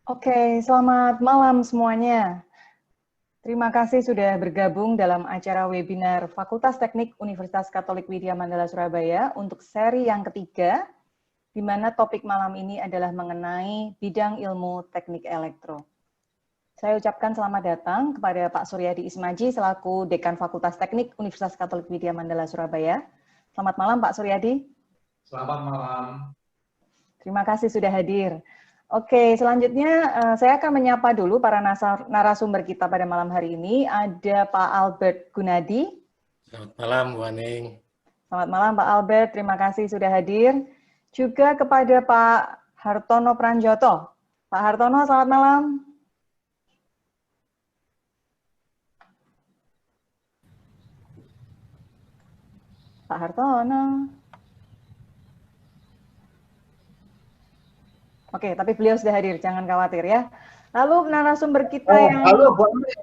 Oke, selamat malam semuanya. Terima kasih sudah bergabung dalam acara webinar Fakultas Teknik Universitas Katolik Widya Mandala Surabaya untuk seri yang ketiga, di mana topik malam ini adalah mengenai bidang ilmu teknik elektro. Saya ucapkan selamat datang kepada Pak Suryadi Ismaji selaku Dekan Fakultas Teknik Universitas Katolik Widya Mandala Surabaya. Selamat malam Pak Suryadi. Selamat malam. Terima kasih sudah hadir. Oke, selanjutnya saya akan menyapa dulu para narasumber kita pada malam hari ini. Ada Pak Albert Gunadi. Selamat malam, Bu Aning. Selamat malam, Pak Albert. Terima kasih sudah hadir. Juga kepada Pak Hartono Pranjoto. Pak Hartono, selamat malam. Pak Hartono. Oke, tapi beliau sudah hadir, jangan khawatir ya. Lalu narasumber kita yang... Halo, Bu Aning.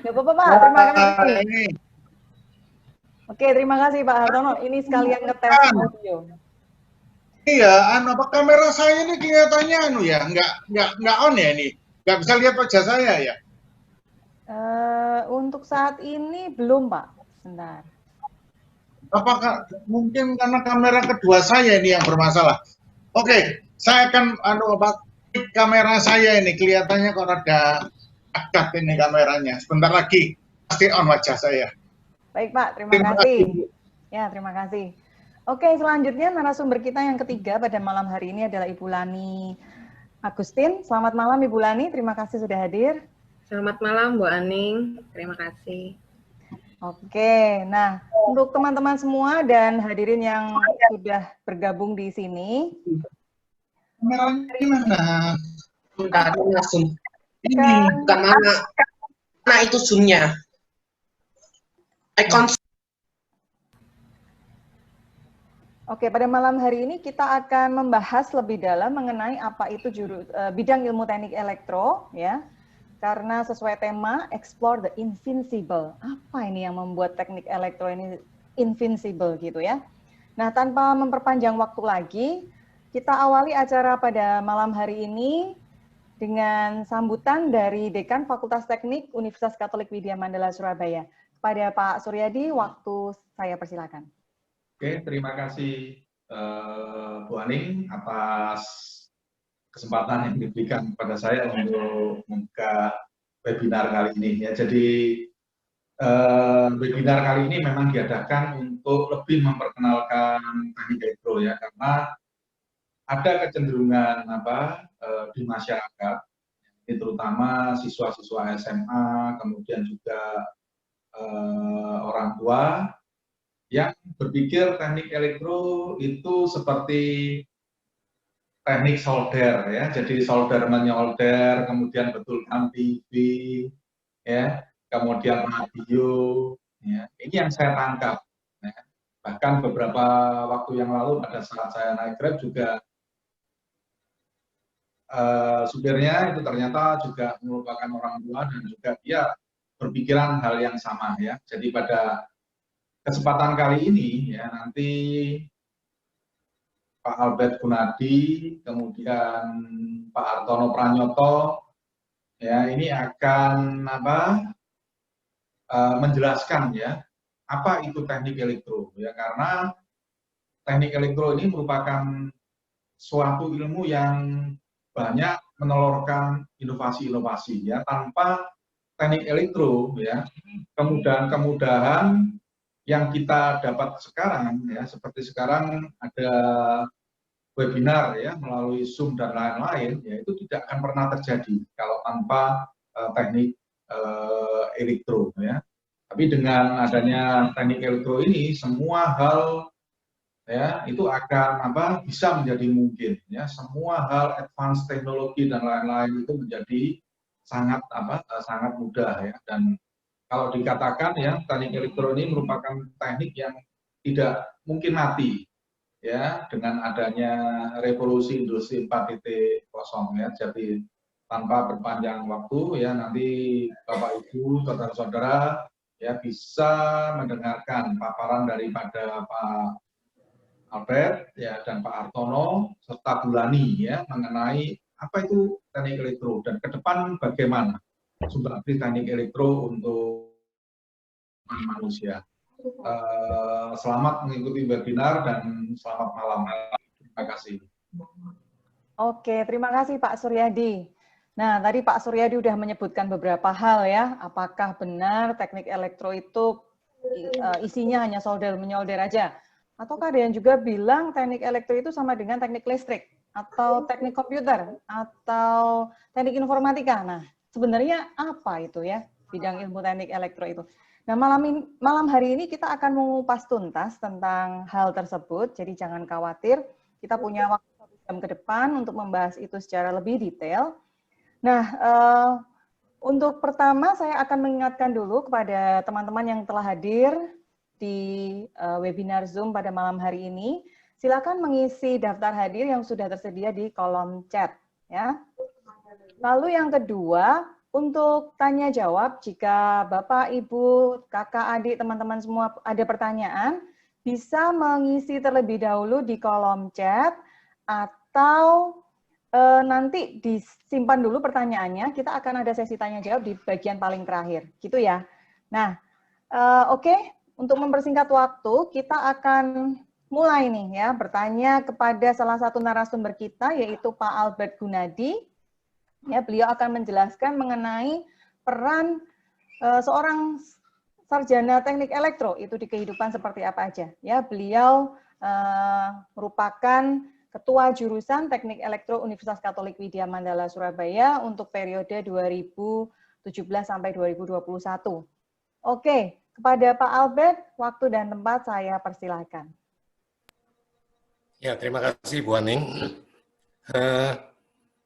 Nggak apa-apa, Pak. Terima kasih. Oke, terima kasih Pak Hartono. Ini sekalian ngetes audio. Iya, apa kamera saya ini kelihatannya ya, nggak on ya ini, nggak bisa lihat wajah saya ya. Untuk saat ini belum Pak, sebentar. Apakah mungkin karena kamera kedua saya ini yang bermasalah? Oke, saya akan kamera saya ini kelihatannya kok rada akad ini kameranya. Sebentar lagi pasti on wajah saya. Baik Pak, terima kasih. Ya, terima kasih. Oke, selanjutnya narasumber kita yang ketiga pada malam hari ini adalah Ibu Lani Agustin. Selamat malam Ibu Lani, terima kasih sudah hadir. Selamat malam Bu Aning, terima kasih. Oke, nah untuk teman-teman semua dan hadirin yang sudah bergabung di sini. Kameranya gimana? Bentar, langsung. Ini bukan mana itu zoom-nya. Oke, pada malam hari ini kita akan membahas lebih dalam mengenai apa itu bidang ilmu teknik elektro, ya. Karena sesuai tema Explore the Invincible. Apa ini yang membuat teknik elektro ini invincible gitu ya? Nah, tanpa memperpanjang waktu lagi, kita awali acara pada malam hari ini dengan sambutan dari Dekan Fakultas Teknik Universitas Katolik Widya Mandala Surabaya. Kepada Pak Suryadi, waktu saya persilakan. Oke, terima kasih Bu Aning atas kesempatan yang diberikan kepada saya untuk membuka webinar kali ini. Ya, jadi webinar kali ini memang diadakan untuk lebih memperkenalkan teknik elektro ya, karena ada kecenderungan di masyarakat, ini terutama siswa-siswa SMA, kemudian juga orang tua yang berpikir teknik elektro itu seperti teknik solder ya, jadi solder menyolder, kemudian betulkan TV, ya, kemudian radio, ya. Ini yang saya tangkap. Ya. Bahkan beberapa waktu yang lalu pada saat saya naik Grab juga supirnya itu ternyata juga merupakan orang tua dan juga dia berpikiran hal yang sama ya. Jadi pada kesempatan kali ini ya nanti Pak Albert Gunadi, kemudian Pak Hartono Pranjoto, ya ini akan menjelaskan ya apa itu teknik elektro ya, karena teknik elektro ini merupakan suatu ilmu yang banyak menelurkan inovasi-inovasi ya. Tanpa teknik elektro ya, kemudahan-kemudahan yang kita dapat sekarang ya, seperti sekarang ada webinar ya melalui Zoom dan lain-lain ya, itu tidak akan pernah terjadi kalau tanpa teknik elektro ya. Tapi dengan adanya teknik elektro ini semua hal ya itu akan bisa menjadi mungkin ya, semua hal advance teknologi dan lain-lain itu menjadi sangat sangat mudah ya. Dan kalau dikatakan ya teknik elektro ini merupakan teknik yang tidak mungkin mati ya dengan adanya revolusi industri 4.0 ya. Jadi tanpa berpanjang waktu ya nanti Bapak Ibu saudara-saudara ya bisa mendengarkan paparan daripada Pak Albert ya dan Pak Hartono serta Bu Lani ya mengenai apa itu teknik elektro dan ke depan bagaimana sumber teknik elektro untuk manusia. Selamat mengikuti webinar dan selamat malam. Terima kasih. Oke, terima kasih Pak Suryadi. Nah, tadi Pak Suryadi sudah menyebutkan beberapa hal ya. Apakah benar teknik elektro itu isinya hanya solder-menyolder aja? Ataukah ada yang juga bilang teknik elektro itu sama dengan teknik listrik, atau teknik komputer, atau teknik informatika? Nah, sebenarnya apa itu ya, bidang ilmu teknik elektro itu? Nah, malam hari ini kita akan mengupas tuntas tentang hal tersebut, jadi jangan khawatir, kita punya waktu 1 jam ke depan untuk membahas itu secara lebih detail. Nah, untuk pertama saya akan mengingatkan dulu kepada teman-teman yang telah hadir di webinar Zoom pada malam hari ini. Silakan mengisi daftar hadir yang sudah tersedia di kolom chat. Ya. Lalu yang kedua, untuk tanya jawab, jika Bapak, Ibu, Kakak, Adik, teman-teman semua ada pertanyaan, bisa mengisi terlebih dahulu di kolom chat, atau nanti disimpan dulu pertanyaannya, kita akan ada sesi tanya jawab di bagian paling terakhir, gitu ya. Nah, oke, untuk mempersingkat waktu, kita akan mulai nih ya, bertanya kepada salah satu narasumber kita, yaitu Pak Albert Gunadi. Ya, beliau akan menjelaskan mengenai peran seorang sarjana teknik elektro itu di kehidupan seperti apa aja. Ya, beliau merupakan Ketua Jurusan Teknik Elektro Universitas Katolik Widya Mandala Surabaya untuk periode 2017 sampai 2021. Oke, kepada Pak Albert, waktu dan tempat saya persilakan. Ya, terima kasih Bu Aning.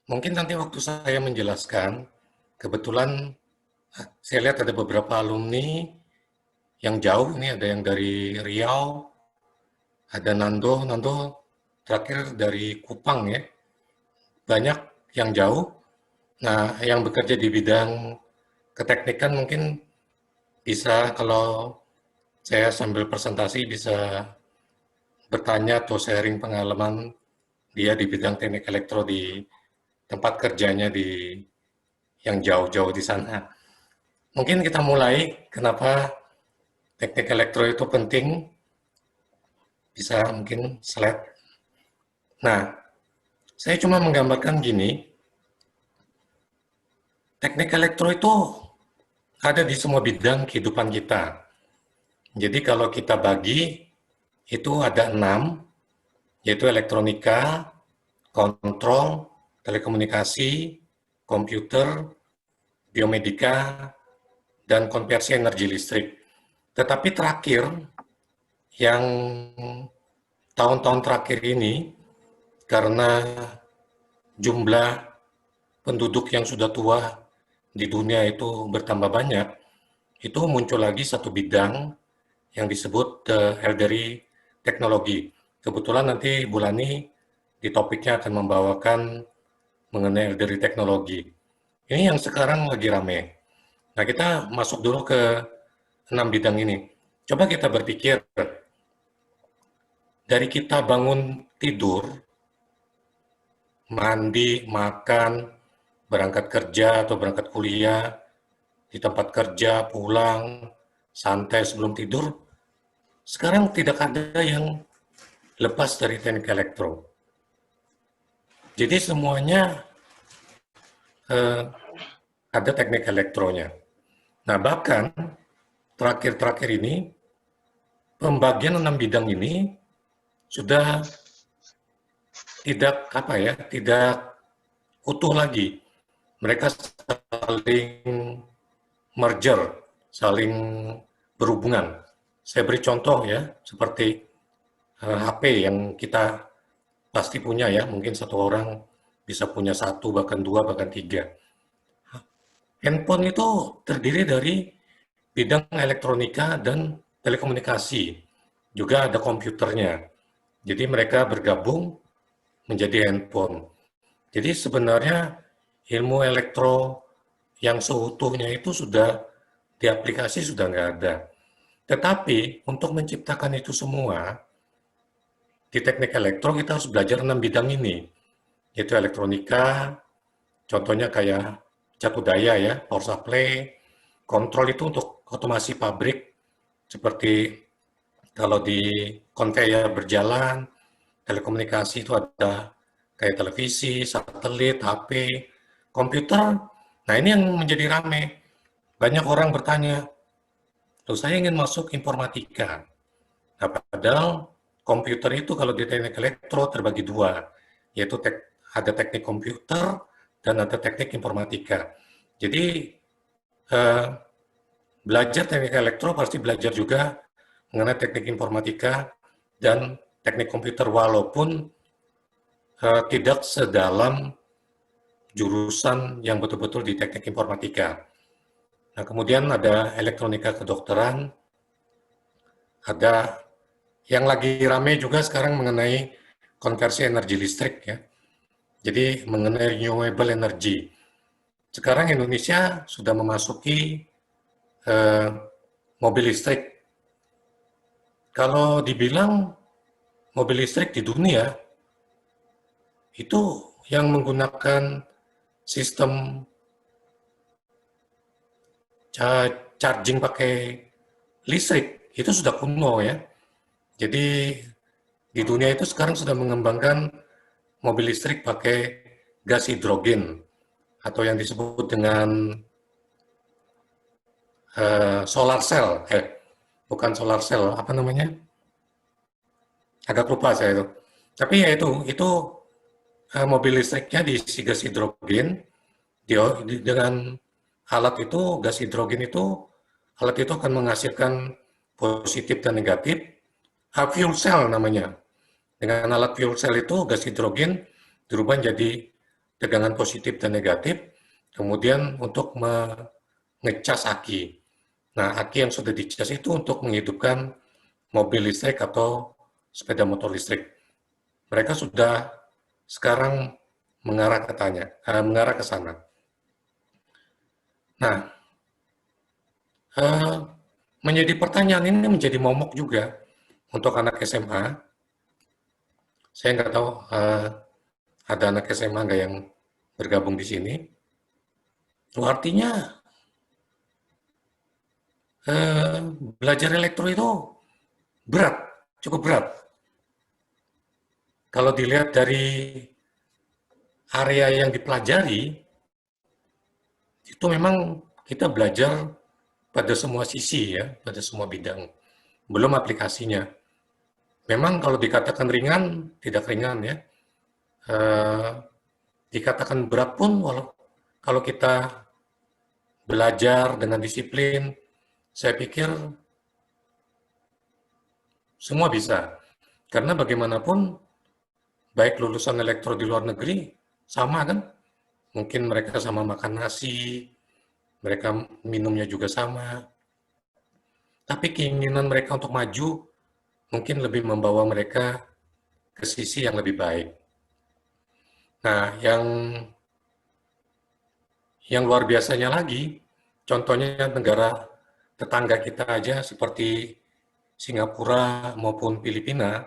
Mungkin nanti waktu saya menjelaskan, kebetulan saya lihat ada beberapa alumni yang jauh, ini ada yang dari Riau, ada Nando terakhir dari Kupang ya, banyak yang jauh. Nah, yang bekerja di bidang keteknikan mungkin bisa, kalau saya sambil presentasi bisa bertanya atau sharing pengalaman dia di bidang teknik elektro di tempat kerjanya di yang jauh-jauh di sana. Mungkin kita mulai, kenapa teknik elektro itu penting. Bisa mungkin slide. Nah, saya cuma menggambarkan gini, teknik elektro itu ada di semua bidang kehidupan kita. Jadi kalau kita bagi, itu ada 6, yaitu elektronika, kontrol, telekomunikasi, komputer, biomedika, dan konversi energi listrik. Tetapi terakhir, yang tahun-tahun terakhir ini, karena jumlah penduduk yang sudah tua di dunia itu bertambah banyak, itu muncul lagi satu bidang yang disebut elderly teknologi. Kebetulan nanti Bulani di topiknya akan membawakan mengenai elderly teknologi. Ini yang sekarang lagi rame. Nah, kita masuk dulu ke 6 bidang ini. Coba kita berpikir, dari kita bangun tidur, mandi, makan, berangkat kerja atau berangkat kuliah, di tempat kerja, pulang, santai sebelum tidur, sekarang tidak ada yang lepas dari teknik elektro. Jadi semuanya ada teknik elektronya. Nah, bahkan terakhir-terakhir ini, pembagian 6 bidang ini sudah tidak utuh lagi. Mereka saling merger, saling berhubungan. Saya beri contoh ya, seperti HP yang kita pasti punya ya, mungkin satu orang bisa punya 1, bahkan 2, bahkan 3. Handphone itu terdiri dari bidang elektronika dan telekomunikasi. Juga ada komputernya. Jadi mereka bergabung menjadi handphone. Jadi sebenarnya ilmu elektro yang seutuhnya itu sudah di aplikasi sudah nggak ada. Tetapi untuk menciptakan itu semua, di teknik elektro kita harus belajar 6 bidang ini, yaitu elektronika, Contohnya kayak catu daya ya, power supply, kontrol itu untuk otomasi pabrik, seperti kalau di konveyor berjalan, telekomunikasi itu ada kayak televisi, satelit, HP, komputer. Nah ini yang menjadi rame. Banyak orang bertanya, tuh saya ingin masuk informatika. Nah, padahal komputer itu kalau di teknik elektro terbagi dua, yaitu ada teknik komputer dan ada teknik informatika. Jadi belajar teknik elektro pasti belajar juga mengenai teknik informatika dan teknik komputer, walaupun tidak sedalam jurusan yang betul-betul di teknik informatika. Nah, kemudian ada elektronika kedokteran, ada yang lagi rame juga sekarang mengenai konversi energi listrik ya. Jadi mengenai renewable energy. Sekarang Indonesia sudah memasuki mobil listrik. Kalau dibilang mobil listrik di dunia, itu yang menggunakan sistem charging pakai listrik, itu sudah kuno ya. Jadi di dunia itu sekarang sudah mengembangkan mobil listrik pakai gas hidrogen, atau yang disebut dengan solar cell, bukan solar cell, apa namanya? Agak lupa saya itu. Tapi ya itu mobil listriknya diisi gas hidrogen, dengan alat itu, gas hidrogen itu, alat itu akan menghasilkan positif dan negatif, fuel cell namanya. Dengan alat fuel cell itu, gas hidrogen dirubah jadi tegangan positif dan negatif, kemudian untuk mengecas aki. Nah, aki yang sudah dicas itu untuk menghidupkan mobil listrik atau sepeda motor listrik. Mereka sudah sekarang mengarah ke sana. Nah, menjadi pertanyaan ini menjadi momok juga untuk anak SMA. Saya nggak tahu ada anak SMA nggak yang bergabung di sini. Artinya belajar elektro itu berat, cukup berat. Kalau dilihat dari area yang dipelajari, itu memang kita belajar pada semua sisi ya, pada semua bidang. Belum aplikasinya. Memang kalau dikatakan ringan, tidak ringan ya. Dikatakan berat pun, kalau kita belajar dengan disiplin, saya pikir semua bisa. Karena bagaimanapun, baik lulusan elektro di luar negeri, sama kan? Mungkin mereka sama makan nasi, mereka minumnya juga sama. Tapi keinginan mereka untuk maju, mungkin lebih membawa mereka ke sisi yang lebih baik. Nah, yang luar biasanya lagi, contohnya negara tetangga kita aja seperti Singapura maupun Filipina,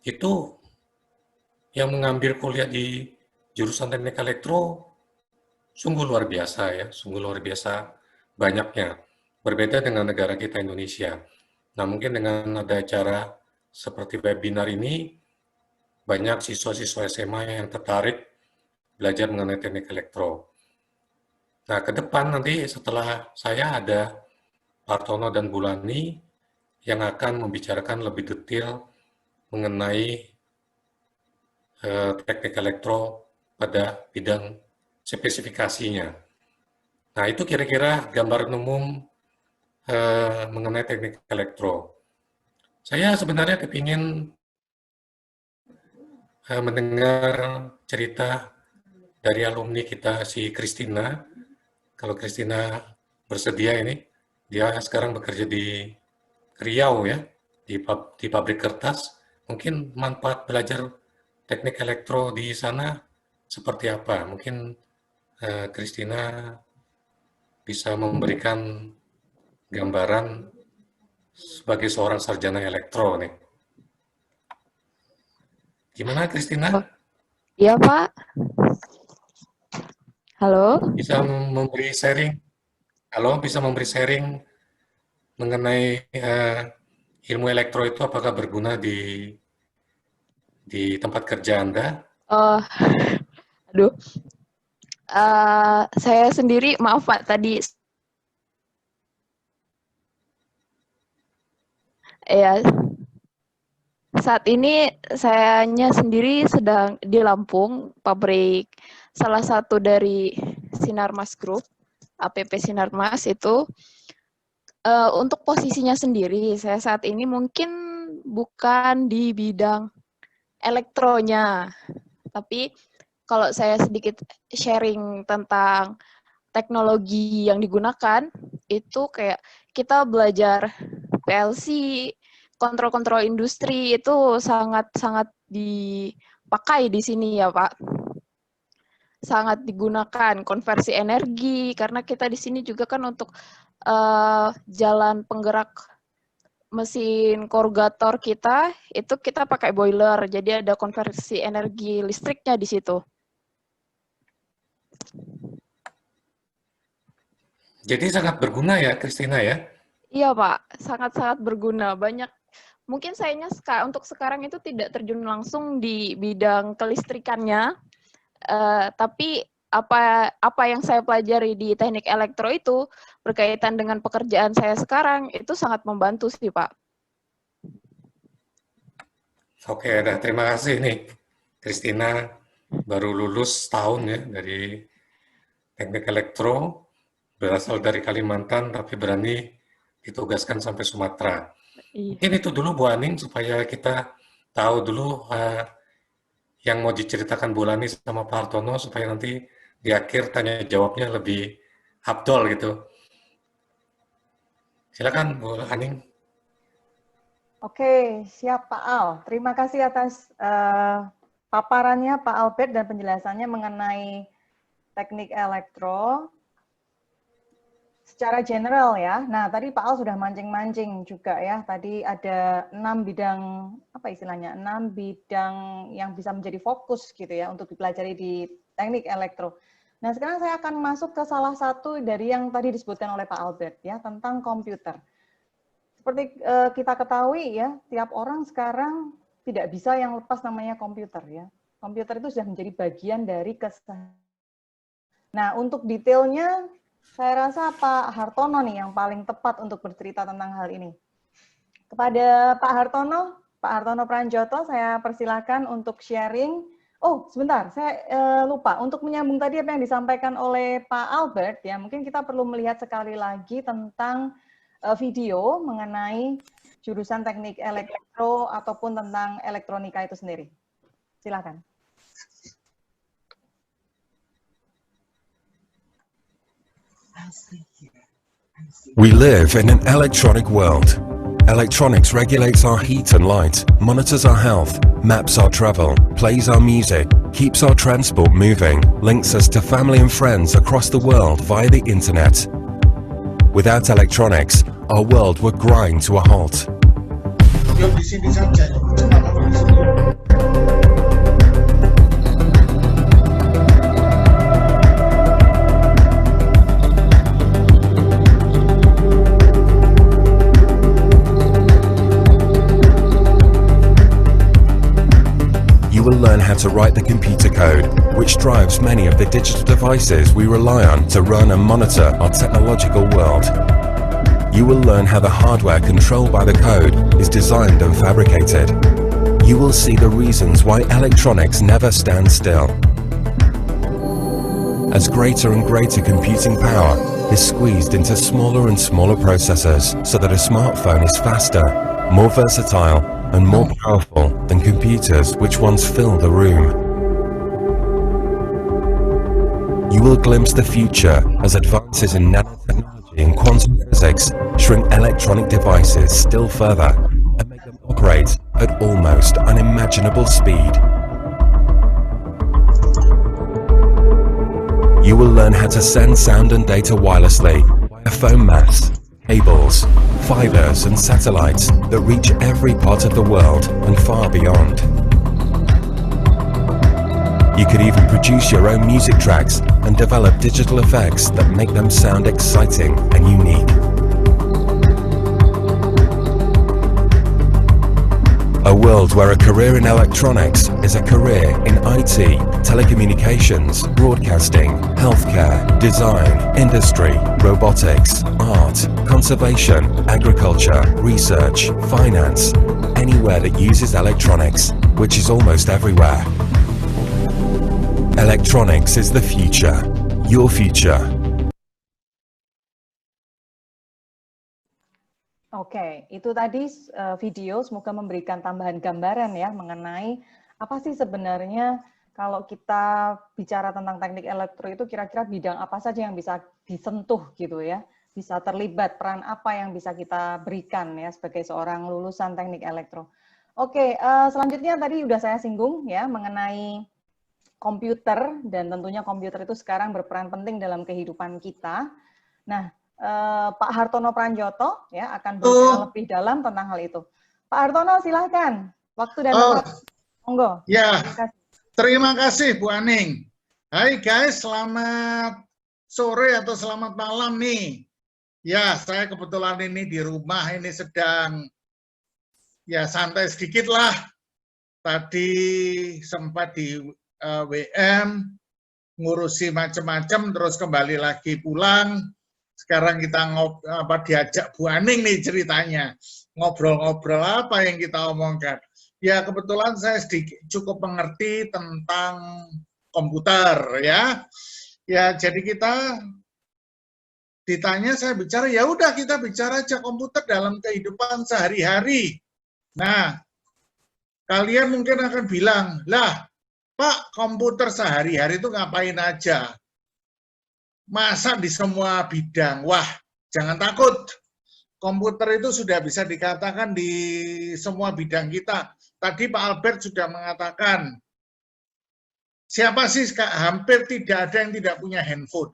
itu yang mengambil kuliah di jurusan teknik elektro sungguh luar biasa ya, sungguh luar biasa banyaknya. Berbeda dengan negara kita Indonesia. Nah, mungkin dengan ada acara seperti webinar ini, banyak siswa-siswa SMA yang tertarik belajar mengenai teknik elektro. Nah, ke depan nanti setelah saya ada Partono dan Bulani yang akan membicarakan lebih detail mengenai teknik elektro pada bidang spesifikasinya. Nah, itu kira-kira gambaran umum mengenai teknik elektro. Saya sebenarnya kepingin mendengar cerita dari alumni kita, si Christina. Kalau Christina bersedia ini, dia sekarang bekerja di Riau ya, di pabrik kertas. Mungkin manfaat belajar teknik elektro di sana seperti apa? Mungkin Christina bisa memberikan gambaran sebagai seorang sarjana elektro nih. Gimana Christina? Iya Pak. Halo? Bisa memberi sharing? Halo, bisa memberi sharing mengenai ilmu elektro itu apakah berguna di tempat kerja Anda? Oh, aduh. Saya sendiri, maaf Pak, tadi ya saat ini sayanya sendiri sedang di Lampung, pabrik salah satu dari Sinarmas Group, APP Sinarmas itu. Untuk posisinya sendiri, saya saat ini mungkin bukan di bidang elektronya, tapi kalau saya sedikit sharing tentang teknologi yang digunakan, itu kayak kita belajar PLC, kontrol-kontrol industri itu sangat-sangat dipakai di sini ya Pak. Sangat digunakan konversi energi, karena kita di sini juga kan untuk jalan penggerak mesin korrugator kita, itu kita pakai boiler, jadi ada konversi energi listriknya di situ. Jadi sangat berguna ya, Christina ya? Iya Pak, sangat-sangat berguna. Banyak, mungkin sayanya untuk sekarang itu tidak terjun langsung di bidang kelistrikannya, tapi apa yang saya pelajari di teknik elektro itu berkaitan dengan pekerjaan saya sekarang itu sangat membantu sih Pak. Oke, terima kasih nih Christina, baru lulus tahun ya dari teknik elektro, berasal dari Kalimantan tapi berani ditugaskan sampai Sumatera. Iya. Mungkin itu dulu Bu Aning supaya kita tahu dulu yang mau diceritakan Bu Lani sama Pak Hartono supaya nanti di akhir tanya jawabnya lebih afdol gitu. Silakan Bu Aning. Oke, siap Pak Al. Terima kasih atas paparannya Pak Albert dan penjelasannya mengenai teknik elektro secara general ya. Nah, tadi Pak Al sudah mancing-mancing juga ya. Tadi ada 6 bidang, apa istilahnya, 6 bidang yang bisa menjadi fokus gitu ya untuk dipelajari di teknik elektro. Nah, sekarang saya akan masuk ke salah satu dari yang tadi disebutkan oleh Pak Albert ya, tentang komputer. Seperti kita ketahui ya, tiap orang sekarang tidak bisa yang lepas namanya komputer ya. Komputer itu sudah menjadi bagian dari keseharian. Nah, untuk detailnya saya rasa Pak Hartono nih yang paling tepat untuk bercerita tentang hal ini. Kepada Pak Hartono Pranjoto, saya persilakan untuk sharing. Oh, sebentar, saya lupa. Untuk menyambung tadi apa yang disampaikan oleh Pak Albert, ya mungkin kita perlu melihat sekali lagi tentang video mengenai jurusan teknik elektro ataupun tentang elektronika itu sendiri. Silakan. We live in an electronic world. Electronics regulates our heat and light, monitors our health, maps our travel, plays our music, keeps our transport moving, links us to family and friends across the world via the internet. Without electronics, our world would grind to a halt. Learn how to write the computer code, which drives many of the digital devices we rely on to run and monitor our technological world. You will learn how the hardware controlled by the code is designed and fabricated. You will see the reasons why electronics never stand still. As greater and greater computing power is squeezed into smaller and smaller processors so that a smartphone is faster, more versatile, and more powerful than computers which once filled the room. You will glimpse the future as advances in nanotechnology and quantum physics shrink electronic devices still further and make them operate at almost unimaginable speed. You will learn how to send sound and data wirelessly via phone masts, cables, fibers and satellites that reach every part of the world and far beyond. You could even produce your own music tracks and develop digital effects that make them sound exciting and unique. A world where a career in electronics is a career in IT, telecommunications, broadcasting, healthcare, design, industry, robotics, art, conservation, agriculture, research, finance, anywhere that uses electronics, which is almost everywhere. Electronics is the future, your future. Oke, itu tadi video semoga memberikan tambahan gambaran ya mengenai apa sih sebenarnya kalau kita bicara tentang teknik elektro itu kira-kira bidang apa saja yang bisa disentuh gitu ya, bisa terlibat, peran apa yang bisa kita berikan ya sebagai seorang lulusan teknik elektro. Oke, selanjutnya tadi udah saya singgung ya mengenai komputer dan tentunya komputer itu sekarang berperan penting dalam kehidupan kita. Nah, Pak Hartono Pranjoto ya akan berbicara lebih dalam tentang hal itu. Pak Hartono silahkan, waktu dan tempat, monggo. Ya, terima kasih Bu Aning. Hai guys, selamat sore atau selamat malam nih. Ya, saya kebetulan ini di rumah, ini sedang ya santai sedikit lah. Tadi sempat di WM, ngurusi macam-macam, terus kembali lagi pulang. Sekarang kita diajak Bu Aning nih ceritanya. Ngobrol-ngobrol apa yang kita omongkan. Ya kebetulan saya cukup mengerti tentang komputer ya. Ya jadi kita ditanya saya bicara, ya udah kita bicara aja komputer dalam kehidupan sehari-hari. Nah, kalian mungkin akan bilang, lah Pak komputer sehari-hari itu ngapain aja? Masa di semua bidang? Wah, jangan takut. Komputer itu sudah bisa dikatakan di semua bidang kita. Tadi Pak Albert sudah mengatakan, siapa sih hampir tidak ada yang tidak punya handphone.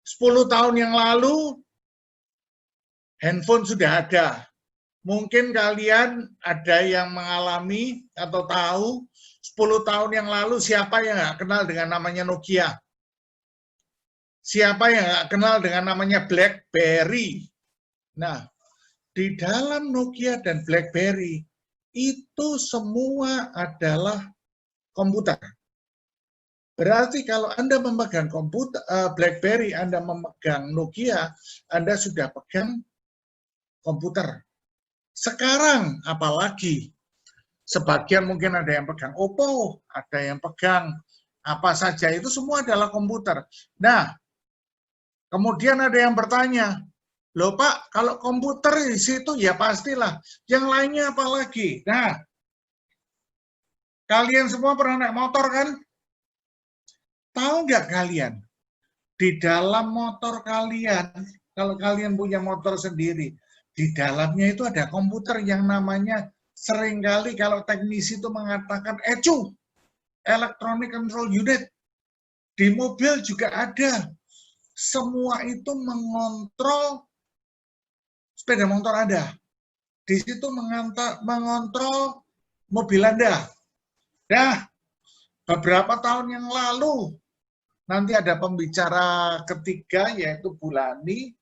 10 tahun yang lalu, handphone sudah ada. Mungkin kalian ada yang mengalami atau tahu, 10 tahun yang lalu siapa yang nggak kenal dengan namanya Nokia? Siapa yang nggak kenal dengan namanya BlackBerry? Nah, di dalam Nokia dan BlackBerry, itu semua adalah komputer. Berarti kalau Anda memegang komputer BlackBerry, Anda memegang Nokia, Anda sudah pegang komputer. Sekarang, apalagi, sebagian mungkin ada yang pegang Oppo, ada yang pegang apa saja, itu semua adalah komputer. Nah, kemudian ada yang bertanya, loh Pak, kalau komputer di situ ya pastilah, yang lainnya apa lagi? Nah, kalian semua pernah naik motor kan? Tahu nggak kalian, di dalam motor kalian, kalau kalian punya motor sendiri, di dalamnya itu ada komputer yang namanya seringkali kalau teknisi itu mengatakan ECU, Electronic Control Unit. Di mobil juga ada. Semua itu mengontrol sepeda motor Anda. Di situ mengontrol mobil Anda. Nah, beberapa tahun yang lalu, nanti ada pembicara ketiga, yaitu Bulani.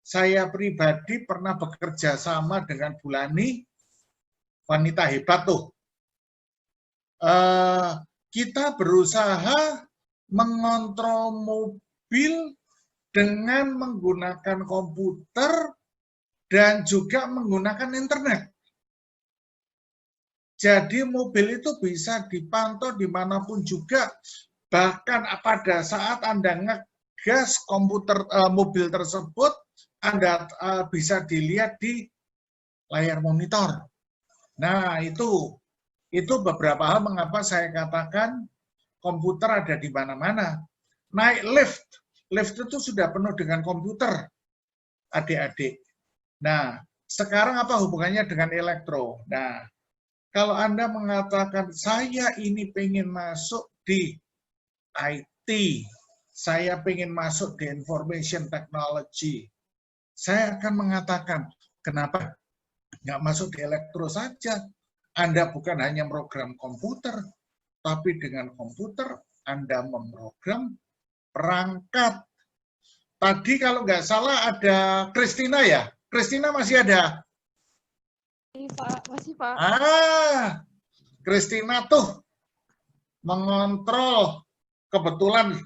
Saya pribadi pernah bekerja sama dengan Bulani, wanita hebat tuh. Kita berusaha mengontrol mobil dengan menggunakan komputer dan juga menggunakan internet. Jadi mobil itu bisa dipantau dimanapun juga, bahkan pada saat Anda ngegas mobil tersebut, Anda bisa dilihat di layar monitor. Nah, itu beberapa hal mengapa saya katakan komputer ada di mana-mana. Naik lift itu sudah penuh dengan komputer, adik-adik. Nah, sekarang apa hubungannya dengan elektro? Nah, kalau Anda mengatakan, saya ini pengen masuk di IT, saya pengen masuk di information technology, saya akan mengatakan, kenapa nggak masuk di elektro saja? Anda bukan hanya program komputer, tapi dengan komputer Anda memprogram perangkat. Tadi kalau nggak salah ada Christina ya? Christina masih ada? Pak, masih Pak. Christina tuh mengontrol, kebetulan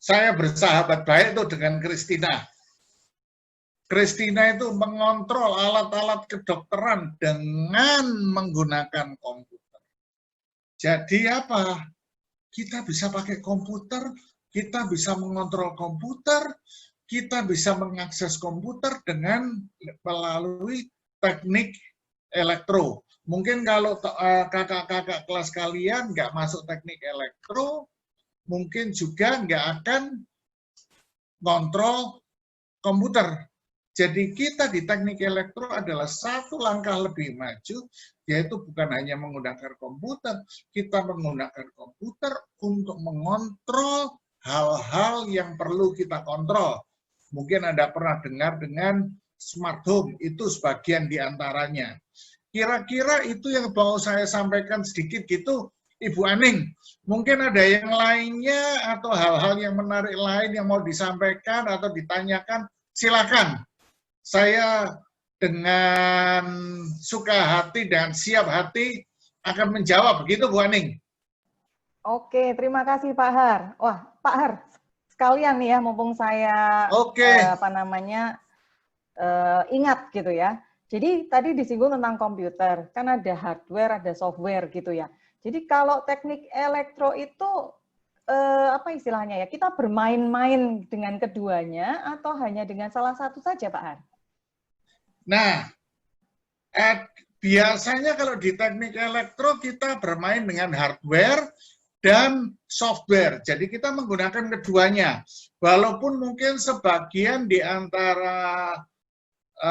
saya bersahabat baik tuh dengan Christina. Christina itu mengontrol alat-alat kedokteran dengan menggunakan komputer. Jadi apa? Kita bisa pakai komputer, kita bisa mengontrol komputer, kita bisa mengakses komputer dengan melalui teknik elektro. Mungkin kalau kakak-kakak kelas kalian nggak masuk teknik elektro, mungkin juga nggak akan kontrol komputer. Jadi kita di teknik elektro adalah satu langkah lebih maju, yaitu bukan hanya menggunakan komputer, kita menggunakan komputer untuk mengontrol hal-hal yang perlu kita kontrol. Mungkin Anda pernah dengar dengan smart home, itu sebagian di antaranya. Kira-kira itu yang mau saya sampaikan sedikit gitu, Ibu Aning. Mungkin ada yang lainnya atau hal-hal yang menarik lain yang mau disampaikan atau ditanyakan, silakan. Saya dengan suka hati dan siap hati akan menjawab, begitu Bu Aning? Oke, terima kasih Pak Har. Wah, Pak Har, sekalian nih ya, mumpung saya ingat gitu ya. Jadi tadi disinggung tentang komputer, kan ada hardware, ada software gitu ya. Jadi kalau teknik elektro itu apa istilahnya ya? Kita bermain-main dengan keduanya atau hanya dengan salah satu saja, Pak Har? Nah, biasanya kalau di teknik elektro kita bermain dengan hardware dan software. Jadi kita menggunakan keduanya. Walaupun mungkin sebagian di antara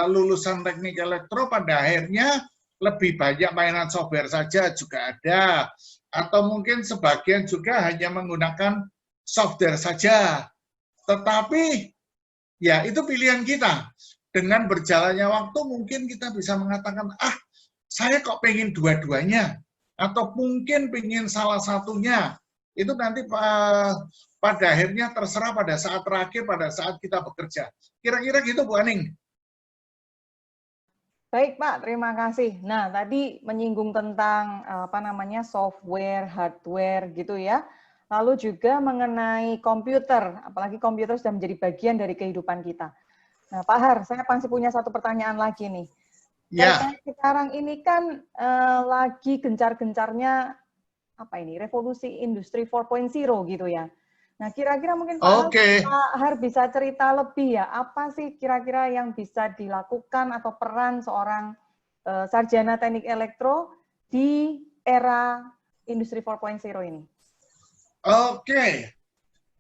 lulusan teknik elektro pada akhirnya lebih banyak mainan software saja juga ada. Atau mungkin sebagian juga hanya menggunakan software saja. Tetapi ya itu pilihan kita. Dengan berjalannya waktu mungkin kita bisa mengatakan, saya kok pengen dua-duanya. Atau mungkin pengen salah satunya. Itu nanti pada akhirnya terserah pada saat terakhir, pada saat kita bekerja. Kira-kira gitu Bu Aning. Baik Pak, terima kasih. Nah, tadi menyinggung tentang software, hardware gitu ya. Lalu juga mengenai komputer, apalagi komputer sudah menjadi bagian dari kehidupan kita. Nah, Pak Har, saya masih punya satu pertanyaan lagi nih. Ya. Sekarang ini kan lagi gencar-gencarnya revolusi industri 4.0 gitu ya. Nah, kira-kira mungkin Pak Har bisa cerita lebih ya, apa sih kira-kira yang bisa dilakukan atau peran seorang sarjana teknik elektro di era industri 4.0 ini? Oke.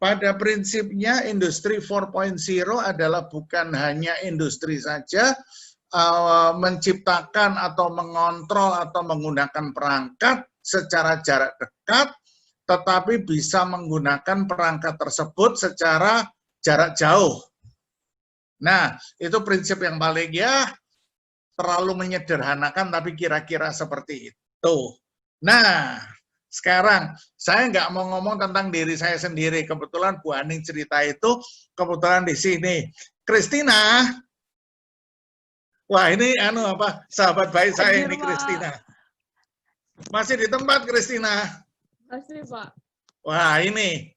Pada prinsipnya industri 4.0 adalah bukan hanya industri saja menciptakan atau mengontrol atau menggunakan perangkat secara jarak dekat, tetapi bisa menggunakan perangkat tersebut secara jarak jauh. Nah, itu prinsip yang paling terlalu menyederhanakan, tapi kira-kira seperti itu. Nah, sekarang saya nggak mau ngomong tentang diri saya sendiri. Kebetulan Bu Aning cerita itu kebetulan di sini. Christina, wah ini sahabat baik saya ini Christina. Masih di tempat Christina? Masih Pak. Wah ini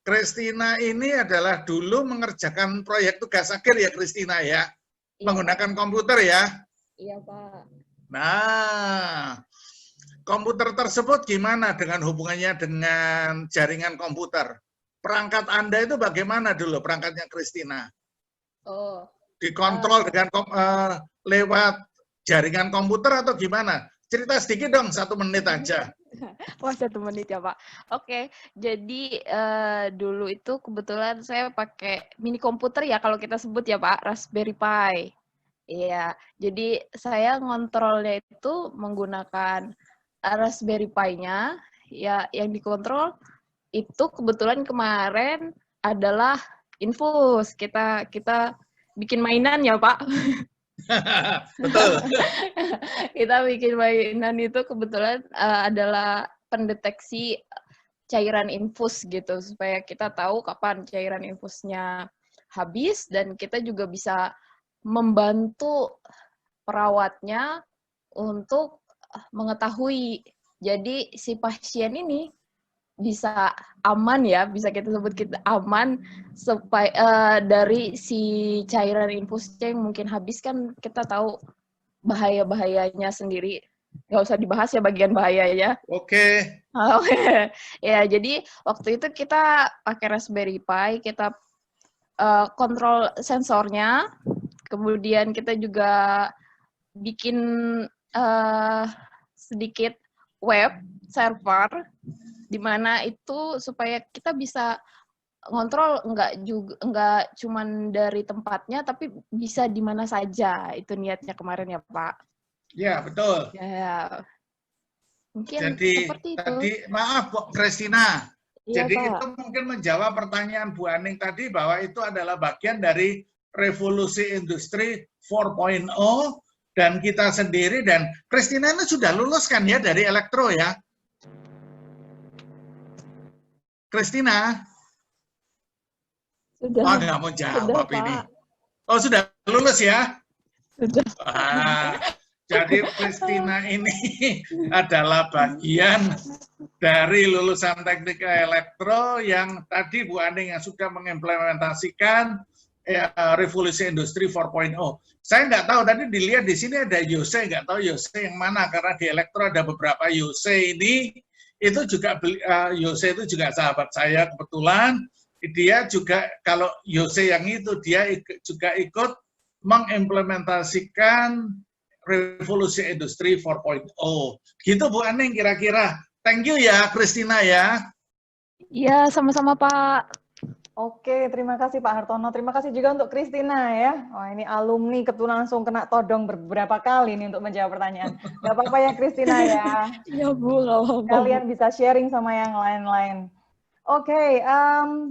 Christina ini adalah dulu mengerjakan proyek tugas akhir ya Christina ya, menggunakan komputer ya. Iya Pak. Nah. Komputer tersebut gimana dengan hubungannya dengan jaringan komputer? Perangkat Anda itu bagaimana dulu perangkatnya Christina? Dikontrol dengan lewat jaringan komputer atau gimana? Cerita sedikit dong, 1 menit aja. Wah, 1 menit ya Pak. Oke, jadi dulu itu kebetulan saya pakai mini komputer ya kalau kita sebut ya Pak, Raspberry Pi. Iya, jadi saya ngontrolnya itu menggunakan Raspberry Pi-nya ya, yang dikontrol itu kebetulan kemarin adalah Infus. Kita bikin mainan ya Pak. Betul. Kita bikin mainan itu kebetulan adalah pendeteksi cairan infus gitu, supaya kita tahu kapan cairan infusnya habis, dan kita juga bisa membantu perawatnya untuk mengetahui. Jadi si pasien ini bisa aman ya, bisa kita sebut kita aman supaya dari si cairan infusnya yang mungkin habis, kan kita tahu bahaya-bahayanya sendiri. Nggak usah dibahas ya bagian bahayanya. Oke. Oke. Ya, jadi waktu itu kita pakai Raspberry Pi, kita kontrol sensornya, kemudian kita juga bikin sedikit web server, di mana itu supaya kita bisa ngontrol nggak cuman dari tempatnya, tapi bisa di mana saja. Itu niatnya kemarin ya, Pak. Ya, betul. Ya, mungkin Jadi seperti itu. tadi, maaf Bu Kristina, Iya, jadi Pak. itu mungkin menjawab pertanyaan Bu Aning tadi bahwa itu adalah bagian dari revolusi industri 4.0, dan kita sendiri, dan Kristina ini sudah lulus kan ya dari elektro ya? Kristina? Sudah. Oh, nggak mau jawab Sudah, ini. Pak. Oh, sudah lulus ya? Sudah. Jadi Kristina ini adalah bagian dari lulusan teknik elektro yang tadi Bu Aning yang sudah mengimplementasikan revolusi industri 4.0. Saya nggak tahu, tadi dilihat di sini ada Yose, nggak tahu Yose yang mana, karena di elektro ada beberapa Yose ini. Itu juga Yose itu juga sahabat saya kebetulan. Dia juga, kalau Yose yang itu, dia juga ikut mengimplementasikan revolusi industri 4.0. Gitu Bu Aning kira-kira. Thank you ya Kristina ya. Iya, sama-sama Pak. Oke, terima kasih Pak Hartono. Terima kasih juga untuk Kristina ya. Wah, ini alumni kebetulan langsung kena todong beberapa kali nih untuk menjawab pertanyaan. Gak apa-apa ya Kristina ya. Iya Bu, gak apa-apa. Kalian bisa sharing sama yang lain-lain. Oke,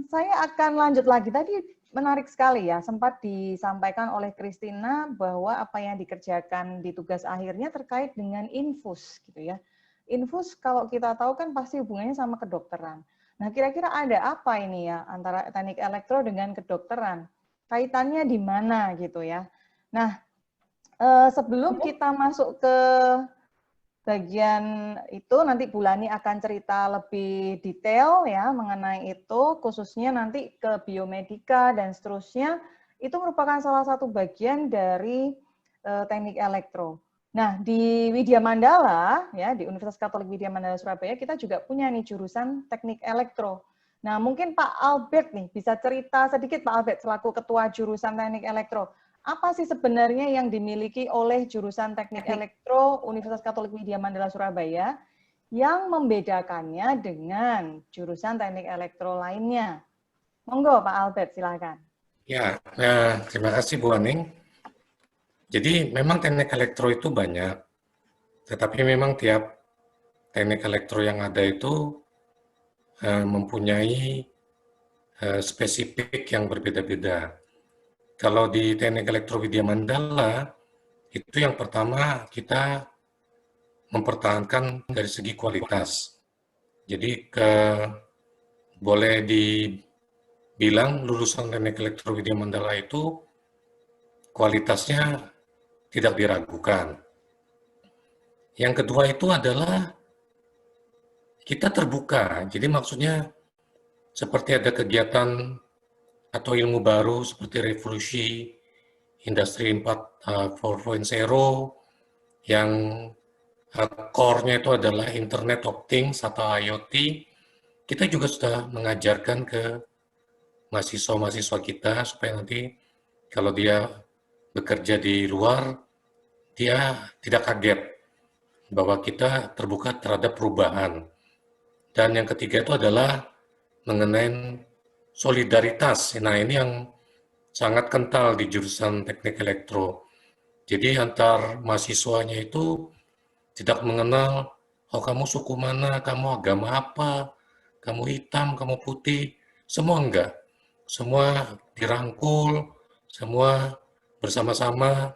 saya akan lanjut lagi. Tadi menarik sekali ya, sempat disampaikan oleh Kristina bahwa apa yang dikerjakan di tugas akhirnya terkait dengan infus gitu ya. Infus kalau kita tahu kan pasti hubungannya sama kedokteran. Nah, kira-kira ada apa ini ya antara teknik elektro dengan kedokteran? Kaitannya di mana gitu ya? Nah, sebelum kita masuk ke bagian itu, nanti Bu Lani akan cerita lebih detail ya mengenai itu, khususnya nanti ke biomedika dan seterusnya. Itu merupakan salah satu bagian dari teknik elektro. Nah, di Widya Mandala, ya, di Universitas Katolik Widya Mandala Surabaya, kita juga punya nih jurusan teknik elektro. Nah, mungkin Pak Albert nih, bisa cerita sedikit Pak Albert, selaku ketua jurusan teknik elektro. Apa sih sebenarnya yang dimiliki oleh jurusan teknik elektro Universitas Katolik Widya Mandala Surabaya yang membedakannya dengan jurusan teknik elektro lainnya? Monggo Pak Albert, silakan. Ya, terima kasih Bu Aning. Jadi memang teknik elektro itu banyak, tetapi memang tiap teknik elektro yang ada itu mempunyai spesifik yang berbeda-beda. Kalau di teknik elektro Widya Mandala, itu yang pertama kita mempertahankan dari segi kualitas. Jadi boleh dibilang lulusan teknik elektro Widya Mandala itu kualitasnya tidak diragukan. Yang kedua itu adalah kita terbuka. Jadi maksudnya seperti ada kegiatan atau ilmu baru seperti revolusi industri 4.0 yang core-nya itu adalah Internet of Things atau IoT. Kita juga sudah mengajarkan ke mahasiswa-mahasiswa kita supaya nanti kalau dia bekerja di luar, dia tidak kaget bahwa kita terbuka terhadap perubahan. Dan yang ketiga itu adalah mengenai solidaritas. Nah, ini yang sangat kental di jurusan teknik elektro. Jadi antar mahasiswanya itu tidak mengenal, oh kamu suku mana, kamu agama apa, kamu hitam, kamu putih, semua enggak. Semua dirangkul, semua bersama-sama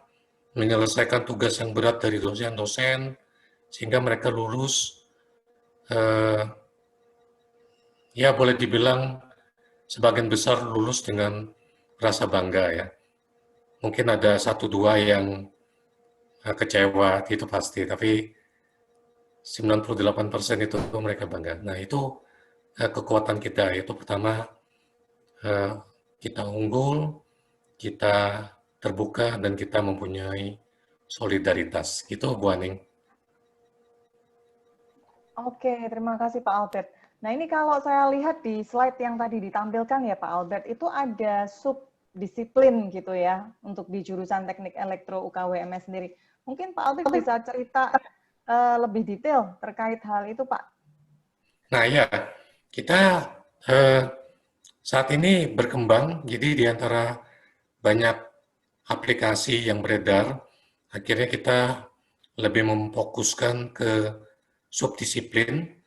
menyelesaikan tugas yang berat dari dosen-dosen, sehingga mereka lulus ya boleh dibilang sebagian besar lulus dengan rasa bangga ya. Mungkin ada 1-2 yang kecewa, itu pasti, tapi 98% itu mereka bangga. Nah, itu kekuatan kita, yaitu pertama kita unggul, kita terbuka, dan kita mempunyai solidaritas. Gitu, Bu Aning. Oke, terima kasih Pak Albert. Nah, ini kalau saya lihat di slide yang tadi ditampilkan ya Pak Albert, itu ada subdisiplin gitu ya, untuk di jurusan Teknik Elektro UKWMS sendiri. Mungkin Pak Albert bisa cerita lebih detail terkait hal itu, Pak. Nah ya, kita saat ini berkembang, jadi di antara banyak aplikasi yang beredar, akhirnya kita lebih memfokuskan ke subdisiplin,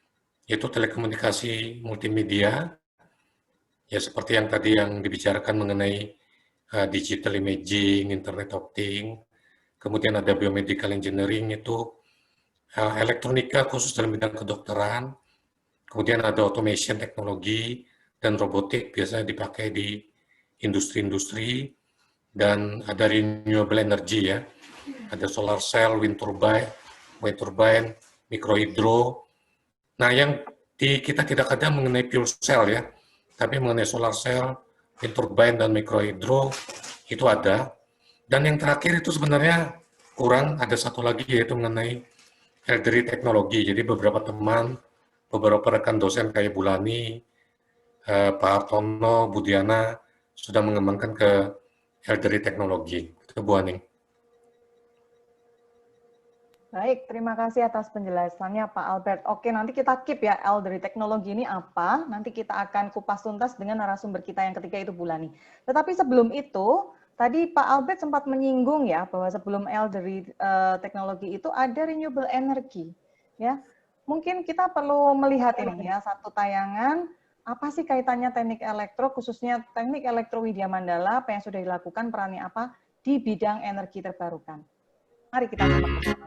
yaitu telekomunikasi multimedia, ya seperti yang tadi yang dibicarakan mengenai digital imaging, internet of things, kemudian ada biomedical engineering, itu elektronika khusus dalam bidang kedokteran, kemudian ada automation teknologi, dan robotik biasanya dipakai di industri-industri, dan ada renewable energy ya, ada solar cell, wind turbine, mikrohidro. Nah, yang kita tidak ada mengenai fuel cell ya, tapi mengenai solar cell, wind turbine, dan mikrohidro itu ada. Dan yang terakhir itu sebenarnya kurang, ada satu lagi yaitu mengenai elderly teknologi. Jadi beberapa teman, beberapa rekan dosen kayak Bulani, Pak Hartono, Bu Diana sudah mengembangkan ke elderly teknologi. Itu Bu Aning. Baik, terima kasih atas penjelasannya Pak Albert. Oke, nanti kita keep ya elderly teknologi ini apa. Nanti kita akan kupas tuntas dengan narasumber kita yang ketiga itu Bulani. Tetapi sebelum itu, tadi Pak Albert sempat menyinggung ya bahwa sebelum elderly teknologi itu ada renewable energy. Ya, mungkin kita perlu melihat ini ya satu tayangan. Apa sih kaitannya teknik elektro, khususnya teknik elektro Widya Mandala, apa yang sudah dilakukan, perannya apa di bidang energi terbarukan. Mari kita simak bersama.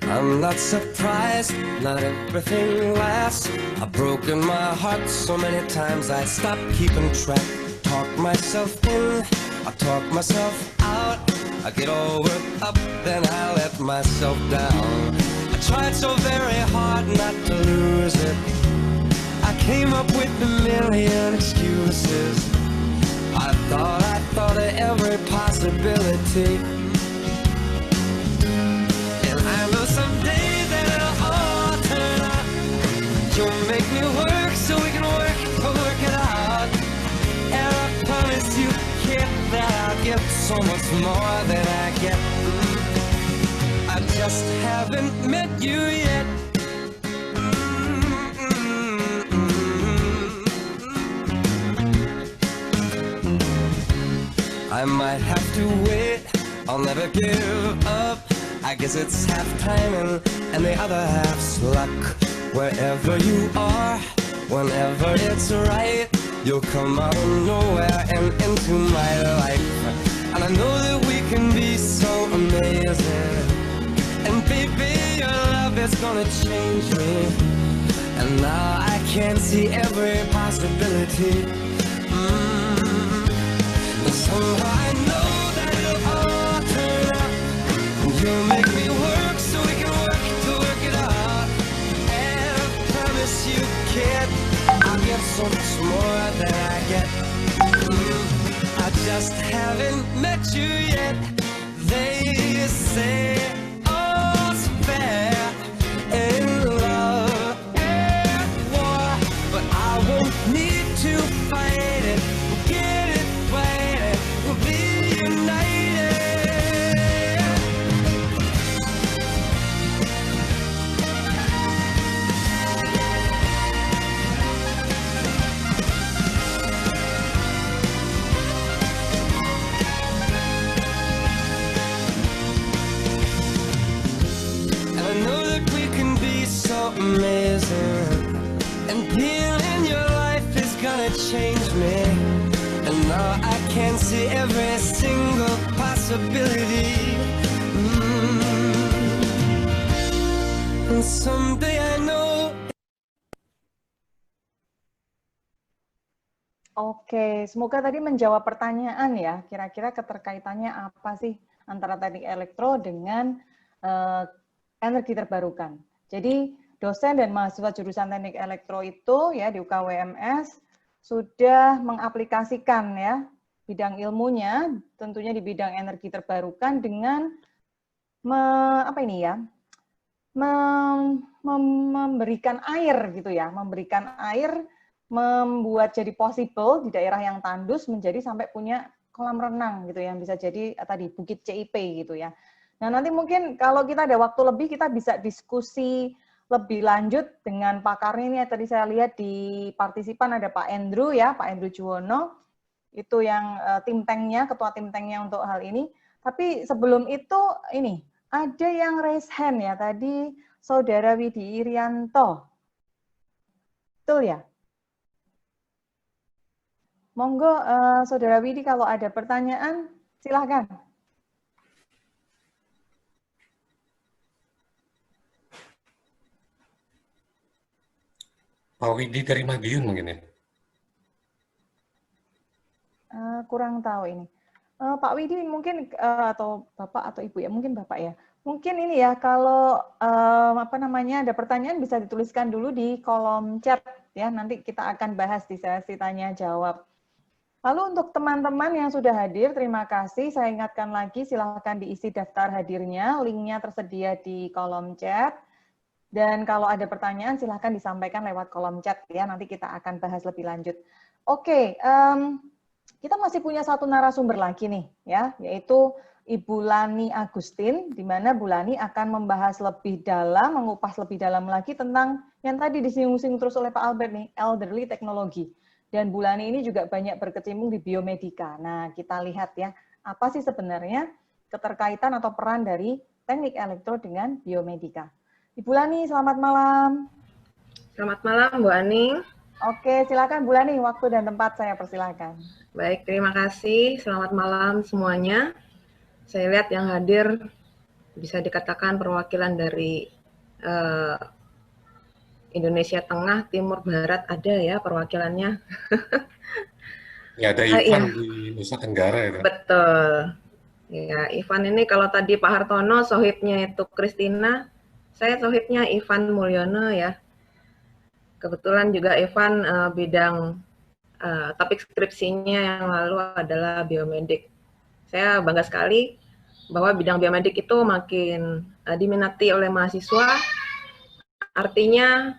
I'm not surprised, not everything lasts. I've broken my heart so many times I stopped keeping track. Talk myself in, I talk myself out. I get all worked up, then I let myself down. I tried so very hard not to lose it. I came up with a million excuses. I thought of every possibility. And I know someday that it'll all turn out. You'll make me work so we can work it out. And I promise you, kid, that I'll get so much more than I get. I just haven't met you yet. I might have to wait, I'll never give up. I guess it's half timing and the other half's luck. Wherever you are, whenever it's right, you'll come out of nowhere and into my life. And I know that we can be so amazing. And baby, your love is gonna change me. And now I can see every possibility. And somehow I know that it'll all turn out. You'll make me work so we can work it out. And I promise you, kid, I'll get so much more than I get. I just haven't met you yet. They say all's fair in love and war, but I won't need to fight it. We'll get it right, we'll be united. gonna change me. And now I can see every single possibility. And someday I know. Oke, semoga tadi menjawab pertanyaan ya. Kira-kira keterkaitannya apa sih antara teknik elektro dengan energi terbarukan. Jadi dosen dan mahasiswa jurusan teknik elektro itu ya di UKWMS sudah mengaplikasikan ya bidang ilmunya tentunya di bidang energi terbarukan dengan memberikan air gitu ya, memberikan air, membuat jadi possible di daerah yang tandus menjadi sampai punya kolam renang gitu yang bisa jadi tadi Bukit CIP gitu ya. Nah, nanti mungkin kalau kita ada waktu lebih kita bisa diskusi lebih lanjut dengan pakarnya ini. Tadi saya lihat di partisipan ada Pak Andrew ya, Pak Andrew Juwono. Itu yang tim tanknya, ketua tim tanknya untuk hal ini. Tapi sebelum itu ini ada yang raise hand ya tadi Saudara Widi Irianto. Betul ya? Monggo Saudara Widi kalau ada pertanyaan silahkan. Pak Widi dari Madiun mungkin ya? Kurang tahu ini. Pak Widi mungkin atau Bapak atau Ibu ya, mungkin Bapak ya. Mungkin ini ya kalau ada pertanyaan bisa dituliskan dulu di kolom chat ya. Nanti kita akan bahas di sesi tanya jawab. Lalu untuk teman-teman yang sudah hadir, terima kasih. Saya ingatkan lagi, silahkan diisi daftar hadirnya. Linknya tersedia di kolom chat. Dan kalau ada pertanyaan, silahkan disampaikan lewat kolom chat ya. Nanti kita akan bahas lebih lanjut. Oke, kita masih punya satu narasumber lagi nih, ya, yaitu Ibu Lani Agustin, di mana Bu Lani akan membahas lebih dalam, mengupas lebih dalam lagi tentang yang tadi disinggung-singgung terus oleh Pak Albert nih, elderly technology. Dan Bu Lani ini juga banyak berkecimpung di biomedika. Nah, kita lihat ya, apa sih sebenarnya keterkaitan atau peran dari teknik elektro dengan biomedika. Ibu Lani, selamat malam. Selamat malam, Bu Aning. Oke, silakan Bu Lani, waktu dan tempat saya persilakan. Baik, terima kasih. Selamat malam semuanya. Saya lihat yang hadir bisa dikatakan perwakilan dari Indonesia Tengah, Timur, Barat ada ya perwakilannya. Ya ada Ivan di Nusa Tenggara ya. Betul. Ya, Ivan ini kalau tadi Pak Hartono sohibnya itu Kristina, saya sohibnya Ivan Mulyono ya. Kebetulan juga Ivan bidang topik skripsinya yang lalu adalah biomedik. Saya bangga sekali bahwa bidang biomedik itu makin diminati oleh mahasiswa. Artinya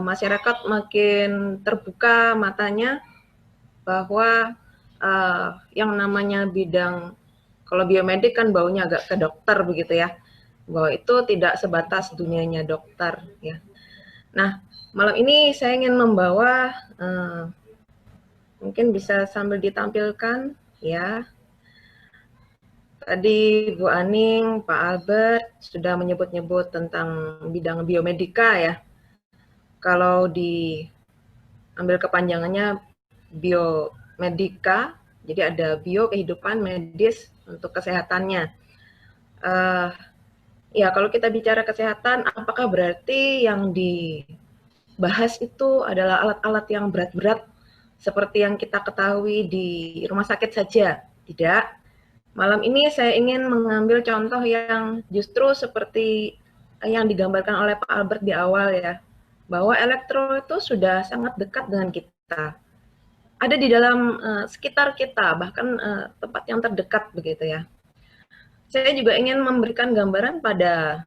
masyarakat makin terbuka matanya bahwa yang namanya bidang, kalau biomedik kan baunya agak ke dokter begitu ya, bahwa itu tidak sebatas dunianya dokter ya. Nah, malam ini saya ingin membawa, mungkin bisa sambil ditampilkan ya. Tadi Bu Aning, Pak Albert sudah menyebut-nyebut tentang bidang biomedika ya. Kalau diambil kepanjangannya biomedika, jadi ada bio kehidupan, medis untuk kesehatannya. Ya kalau kita bicara kesehatan, apakah berarti yang dibahas itu adalah alat-alat yang berat-berat seperti yang kita ketahui di rumah sakit saja? Tidak. Malam ini saya ingin mengambil contoh yang justru seperti yang digambarkan oleh Pak Albert di awal ya, bahwa elektro itu sudah sangat dekat dengan kita. Ada di dalam sekitar kita, bahkan tempat yang terdekat begitu ya. Saya juga ingin memberikan gambaran pada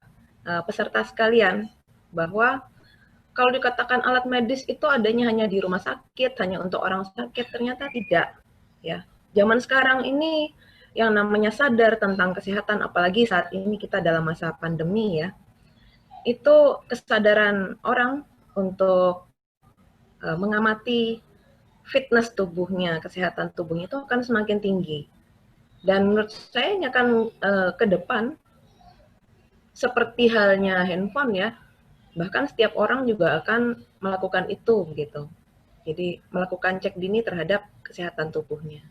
peserta sekalian bahwa kalau dikatakan alat medis itu adanya hanya di rumah sakit, hanya untuk orang sakit, ternyata tidak. Ya, zaman sekarang ini yang namanya sadar tentang kesehatan, apalagi saat ini kita dalam masa pandemi ya, itu kesadaran orang untuk mengamati fitness tubuhnya, kesehatan tubuhnya itu akan semakin tinggi. Dan menurut saya ini akan ke depan seperti halnya handphone ya, bahkan setiap orang juga akan melakukan itu begitu. Jadi melakukan cek dini terhadap kesehatan tubuhnya.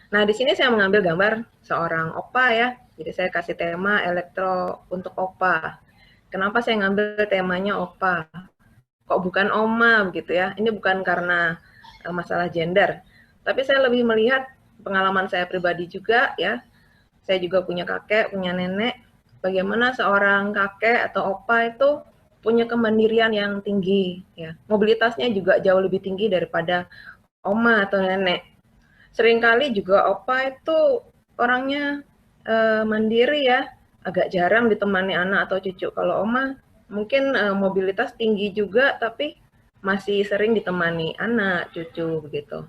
Nah, di sini saya mengambil gambar seorang opa ya. Jadi saya kasih tema elektro untuk opa. Kenapa saya ngambil temanya opa? Kok bukan oma begitu ya? Ini bukan karena masalah gender, tapi saya lebih melihat pengalaman saya pribadi juga ya. Saya juga punya kakek, punya nenek. Bagaimana seorang kakek atau opa itu punya kemandirian yang tinggi ya. Mobilitasnya juga jauh lebih tinggi daripada oma atau nenek. Seringkali juga opa itu orangnya mandiri ya, agak jarang ditemani anak atau cucu. Kalau oma mungkin mobilitas tinggi juga, tapi masih sering ditemani anak, cucu begitu.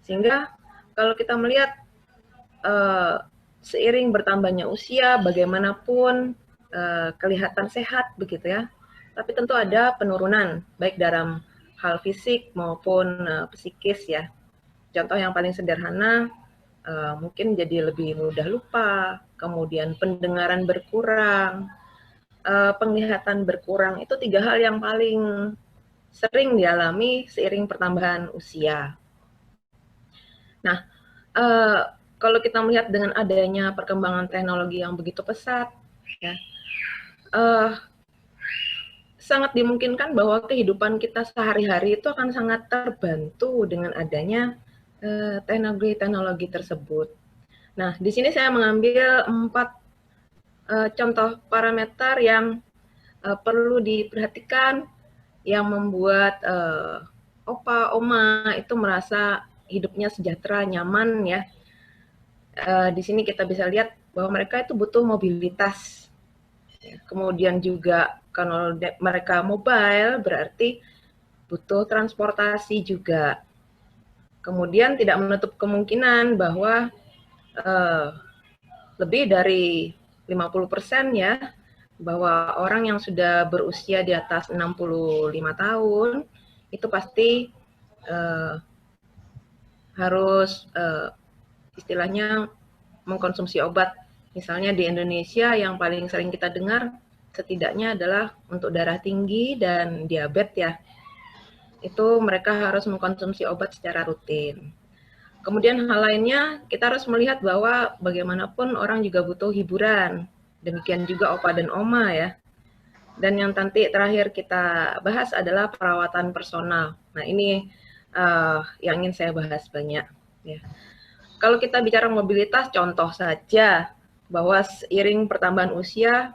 Sehingga kalau kita melihat seiring bertambahnya usia, bagaimanapun kelihatan sehat begitu ya. Tapi tentu ada penurunan baik dalam hal fisik maupun psikis ya. Contoh yang paling sederhana, mungkin jadi lebih mudah lupa, kemudian pendengaran berkurang, penglihatan berkurang. Itu 3 hal yang paling sering dialami seiring pertambahan usia. Nah, kalau kita melihat dengan adanya perkembangan teknologi yang begitu pesat, ya, sangat dimungkinkan bahwa kehidupan kita sehari-hari itu akan sangat terbantu dengan adanya teknologi tersebut. Nah, di sini saya mengambil 4 contoh parameter yang perlu diperhatikan yang membuat opa, oma itu merasa hidupnya sejahtera, nyaman ya. Di sini kita bisa lihat bahwa mereka itu butuh mobilitas. Kemudian juga kalau mereka mobile berarti butuh transportasi juga. Kemudian tidak menutup kemungkinan bahwa lebih dari 50% ya, bahwa orang yang sudah berusia di atas 65 tahun itu pasti harus istilahnya mengkonsumsi obat. Misalnya di Indonesia yang paling sering kita dengar setidaknya adalah untuk darah tinggi dan diabetes ya. Itu mereka harus mengkonsumsi obat secara rutin. Kemudian hal lainnya kita harus melihat bahwa bagaimanapun orang juga butuh hiburan. Demikian juga opa dan oma ya. Dan yang nanti terakhir kita bahas adalah perawatan personal. Nah ini yang ingin saya bahas banyak. Ya. Kalau kita bicara mobilitas, contoh saja bahwa seiring pertambahan usia,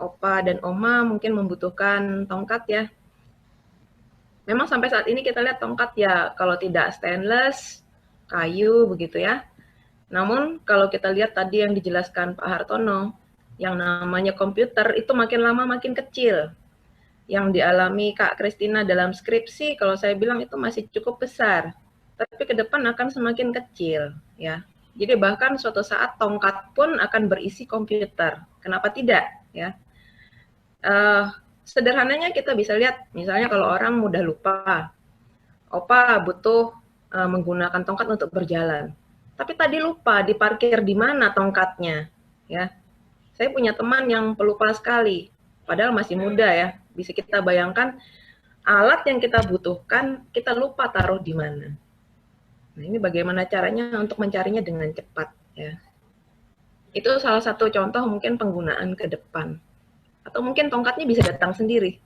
opa dan oma mungkin membutuhkan tongkat ya. Memang sampai saat ini kita lihat tongkat ya, kalau tidak stainless, kayu begitu ya. Namun kalau kita lihat tadi yang dijelaskan Pak Hartono, yang namanya komputer itu makin lama makin kecil. Yang dialami Kak Kristina dalam skripsi, kalau saya bilang itu masih cukup besar. Tapi ke depan akan semakin kecil ya. Jadi bahkan suatu saat tongkat pun akan berisi komputer. Kenapa tidak ya? Sederhananya kita bisa lihat, misalnya kalau orang mudah lupa, opa butuh menggunakan tongkat untuk berjalan. Tapi tadi lupa diparkir di mana tongkatnya ya. Saya punya teman yang pelupa sekali, padahal masih muda ya. Bisa kita bayangkan alat yang kita butuhkan kita lupa taruh di mana. Nah, ini bagaimana caranya untuk mencarinya dengan cepat ya. Itu salah satu contoh mungkin penggunaan ke depan. Atau mungkin tongkatnya bisa datang sendiri.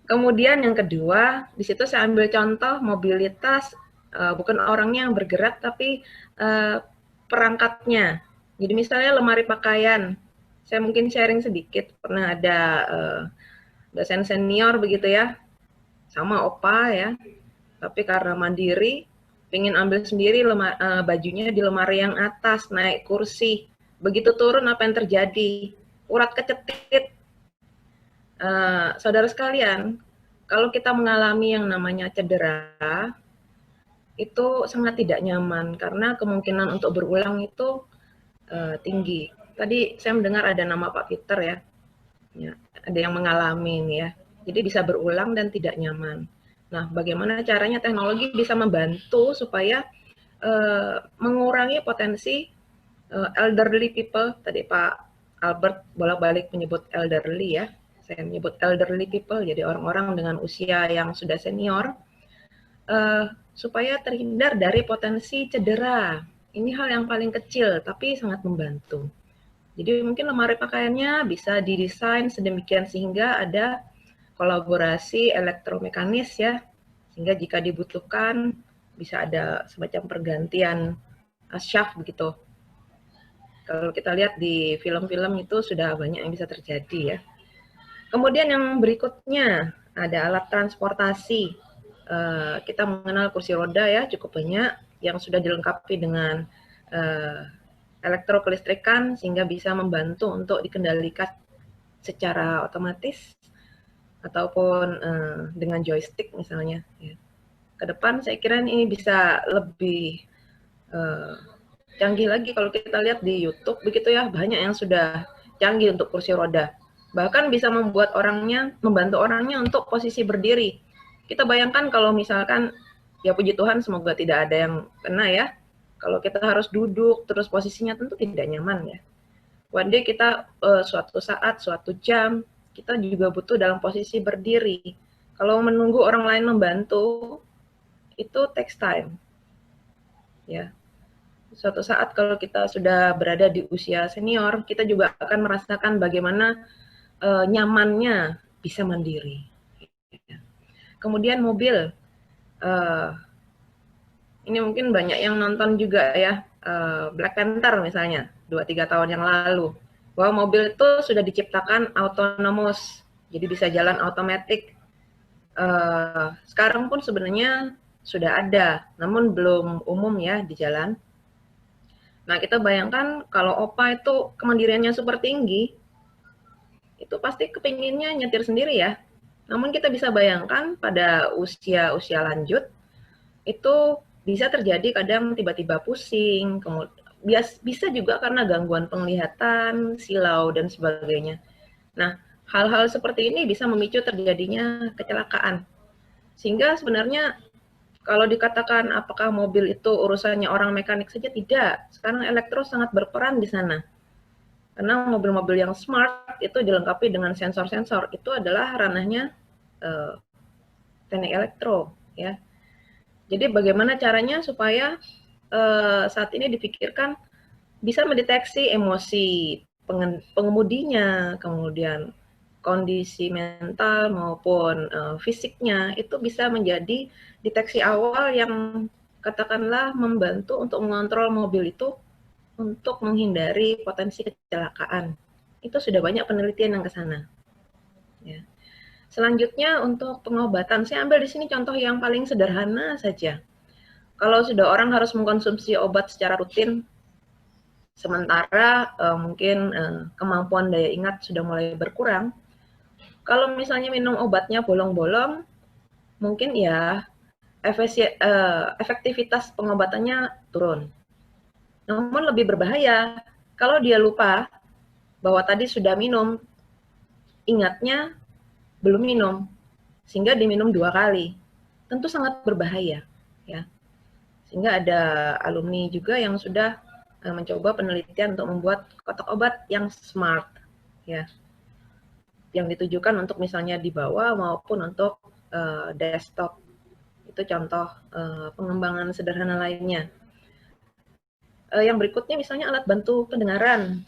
Kemudian yang kedua, di situ saya ambil contoh mobilitas bukan orangnya yang bergerak tapi perangkatnya. Jadi misalnya lemari pakaian. Saya mungkin sharing sedikit, pernah ada dosen senior begitu ya. Sama opa ya. Tapi karena mandiri pengen ambil sendiri bajunya di lemari yang atas, naik kursi. Begitu turun apa yang terjadi? Urat kecetit. Saudara sekalian, kalau kita mengalami yang namanya cedera, itu sangat tidak nyaman karena kemungkinan untuk berulang itu tinggi. Tadi saya mendengar ada nama Pak Peter ya. Ya, ada yang mengalami ini ya. Jadi bisa berulang dan tidak nyaman. Nah, bagaimana caranya teknologi bisa membantu supaya mengurangi potensi elderly people. Tadi Pak Albert bolak-balik menyebut elderly ya. Saya menyebut elderly people, jadi orang-orang dengan usia yang sudah senior. supaya terhindar dari potensi cedera. Ini hal yang paling kecil, tapi sangat membantu. Jadi mungkin lemari pakaiannya bisa didesain sedemikian sehingga ada kolaborasi elektromekanis ya, sehingga jika dibutuhkan bisa ada semacam pergantian shaft begitu. Kalau kita lihat di film-film itu sudah banyak yang bisa terjadi ya. Kemudian yang berikutnya ada alat transportasi. Kita mengenal kursi roda ya, cukup banyak yang sudah dilengkapi dengan elektrokelistrikan sehingga bisa membantu untuk dikendalikan secara otomatis ataupun dengan joystick misalnya. Ya. Ke depan saya kira ini bisa lebih canggih lagi kalau kita lihat di YouTube begitu ya, banyak yang sudah canggih untuk kursi roda. Bahkan bisa membantu orangnya untuk posisi berdiri. Kita bayangkan kalau misalkan, ya puji Tuhan semoga tidak ada yang kena ya. Kalau kita harus duduk terus posisinya tentu tidak nyaman ya. One day kita suatu saat, suatu jam, kita juga butuh dalam posisi berdiri. Kalau menunggu orang lain membantu, itu takes time. Ya. Suatu saat kalau kita sudah berada di usia senior, kita juga akan merasakan bagaimana nyamannya bisa mandiri. Kemudian mobil, ini mungkin banyak yang nonton juga ya, Black Panther misalnya, 2-3 tahun yang lalu, bahwa mobil itu sudah diciptakan autonomous, jadi bisa jalan otomatis. Sekarang pun sebenarnya sudah ada, namun belum umum ya di jalan. Nah, kita bayangkan kalau opa itu kemandiriannya super tinggi, itu pasti kepinginnya nyetir sendiri ya. Namun kita bisa bayangkan pada usia lanjut, itu bisa terjadi kadang tiba-tiba pusing, bisa juga karena gangguan penglihatan, silau, dan sebagainya. Nah, hal-hal seperti ini bisa memicu terjadinya kecelakaan. Sehingga sebenarnya kalau dikatakan apakah mobil itu urusannya orang mekanik saja, tidak. Sekarang elektro sangat berperan di sana. Karena mobil-mobil yang smart itu dilengkapi dengan sensor-sensor. Itu adalah ranahnya teknik elektro. Ya. Jadi bagaimana caranya supaya saat ini dipikirkan bisa mendeteksi emosi pengemudinya, kemudian kondisi mental maupun fisiknya, itu bisa menjadi deteksi awal yang katakanlah membantu untuk mengontrol mobil itu untuk menghindari potensi kecelakaan. Itu sudah banyak penelitian yang ke sana. Ya. Selanjutnya untuk pengobatan, saya ambil di sini contoh yang paling sederhana saja. Kalau sudah orang harus mengkonsumsi obat secara rutin, sementara mungkin kemampuan daya ingat sudah mulai berkurang, kalau misalnya minum obatnya bolong-bolong, mungkin ya efektivitas pengobatannya turun. Namun lebih berbahaya kalau dia lupa bahwa tadi sudah minum, ingatnya belum minum, sehingga diminum 2 kali. Tentu sangat berbahaya. Ya. Sehingga ada alumni juga yang sudah mencoba penelitian untuk membuat kotak obat yang smart. Ya. Yang ditujukan untuk misalnya dibawa maupun untuk desktop. Itu contoh pengembangan sederhana lainnya. Yang berikutnya misalnya alat bantu pendengaran.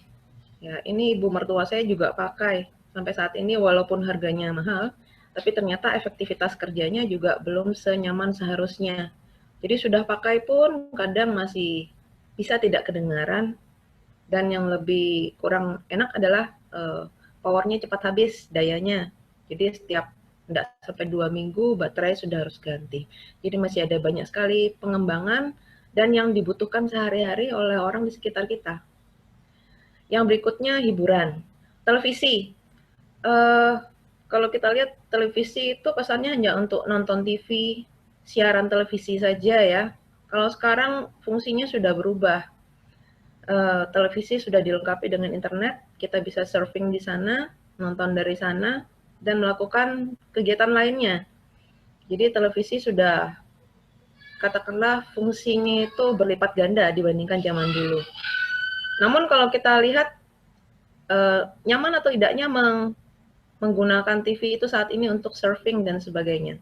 Ya, ini ibu mertua saya juga pakai sampai saat ini walaupun harganya mahal, tapi ternyata efektivitas kerjanya juga belum senyaman seharusnya. Jadi sudah pakai pun kadang masih bisa tidak kedengaran, dan yang lebih kurang enak adalah powernya cepat habis dayanya. Jadi setiap tidak sampai 2 minggu baterai sudah harus ganti. Jadi masih ada banyak sekali pengembangan dan yang dibutuhkan sehari-hari oleh orang di sekitar kita. Yang berikutnya hiburan. Televisi. Kalau kita lihat televisi itu kesannya hanya untuk nonton TV, siaran televisi saja ya. Kalau sekarang fungsinya sudah berubah. Televisi sudah dilengkapi dengan internet, kita bisa surfing di sana, nonton dari sana, dan melakukan kegiatan lainnya. Jadi televisi sudah, katakanlah fungsinya itu berlipat ganda dibandingkan zaman dulu. Namun kalau kita lihat nyaman atau tidaknya menggunakan TV itu saat ini untuk surfing dan sebagainya.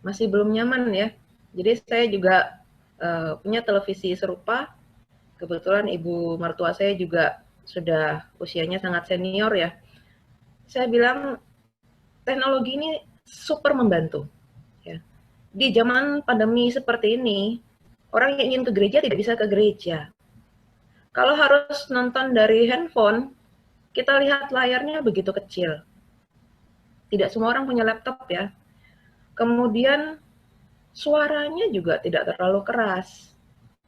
masih belum nyaman ya. Jadi saya juga punya televisi serupa. Kebetulan ibu mertua saya juga sudah usianya sangat senior ya. Saya bilang teknologi ini super membantu. Ya. Di zaman pandemi seperti ini, orang yang ingin ke gereja tidak bisa ke gereja. Kalau harus nonton dari handphone, kita lihat layarnya begitu kecil. Tidak semua orang punya laptop ya. Kemudian suaranya juga tidak terlalu keras.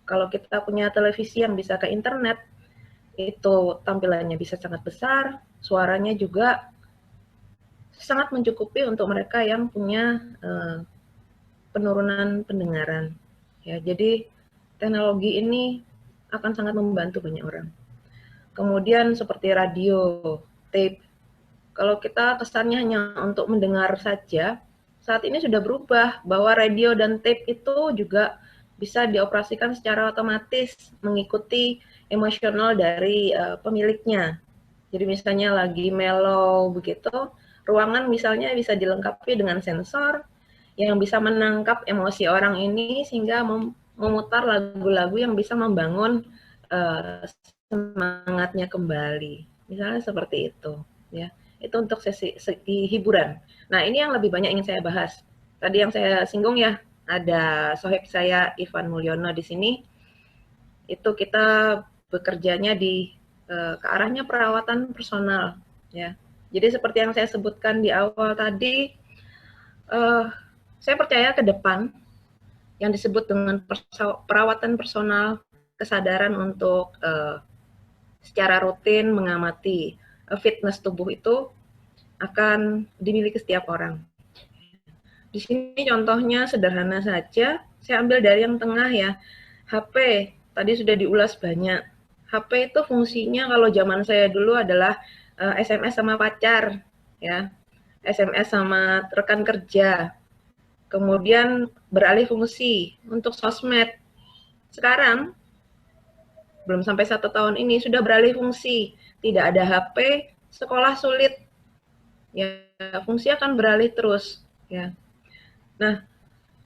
Kalau kita punya televisi yang bisa ke internet, itu tampilannya bisa sangat besar, suaranya juga sangat mencukupi untuk mereka yang punya penurunan pendengaran. Ya, jadi teknologi ini akan sangat membantu banyak orang. Kemudian seperti radio, tape. Kalau kita kesannya hanya untuk mendengar saja, saat ini sudah berubah bahwa radio dan tape itu juga bisa dioperasikan secara otomatis mengikuti emosional dari pemiliknya. Jadi misalnya lagi mellow begitu, ruangan misalnya bisa dilengkapi dengan sensor yang bisa menangkap emosi orang ini sehingga memutar lagu-lagu yang bisa membangun semangatnya kembali. Misalnya seperti itu, ya. Itu untuk segi hiburan. Nah, ini yang lebih banyak ingin saya bahas. Tadi yang saya singgung ya, ada sohib saya Ivan Mulyono di sini. Itu kita bekerjanya di ke arahnya perawatan personal, ya. Jadi seperti yang saya sebutkan di awal tadi, saya percaya ke depan yang disebut dengan perawatan personal, kesadaran untuk secara rutin mengamati fitness tubuh itu akan dimiliki setiap orang. Di sini contohnya sederhana saja, saya ambil dari yang tengah ya. HP, tadi sudah diulas banyak. HP itu fungsinya kalau zaman saya dulu adalah SMS sama pacar, ya. SMS sama rekan kerja. Kemudian beralih fungsi untuk sosmed. Sekarang, belum sampai 1 tahun ini, sudah beralih fungsi. Tidak ada HP, sekolah sulit. Ya, fungsi akan beralih terus. Ya. Nah,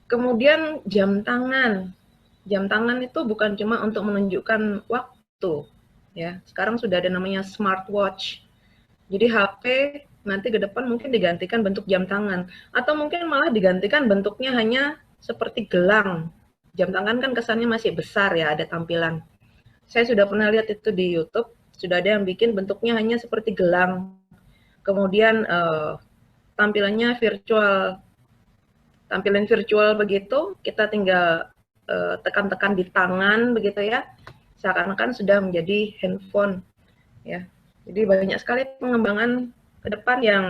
kemudian jam tangan. Jam tangan itu bukan cuma untuk menunjukkan waktu. Ya, sekarang sudah ada namanya smartwatch. Jadi HP nanti ke depan mungkin digantikan bentuk jam tangan. Atau mungkin malah digantikan bentuknya hanya seperti gelang. Jam tangan kan kesannya masih besar ya, ada tampilan. Saya sudah pernah lihat itu di YouTube, sudah ada yang bikin bentuknya hanya seperti gelang. Kemudian tampilannya virtual. Tampilan virtual begitu, kita tinggal tekan-tekan di tangan begitu ya. Seakan-akan sudah menjadi handphone ya. Jadi banyak sekali pengembangan ke depan yang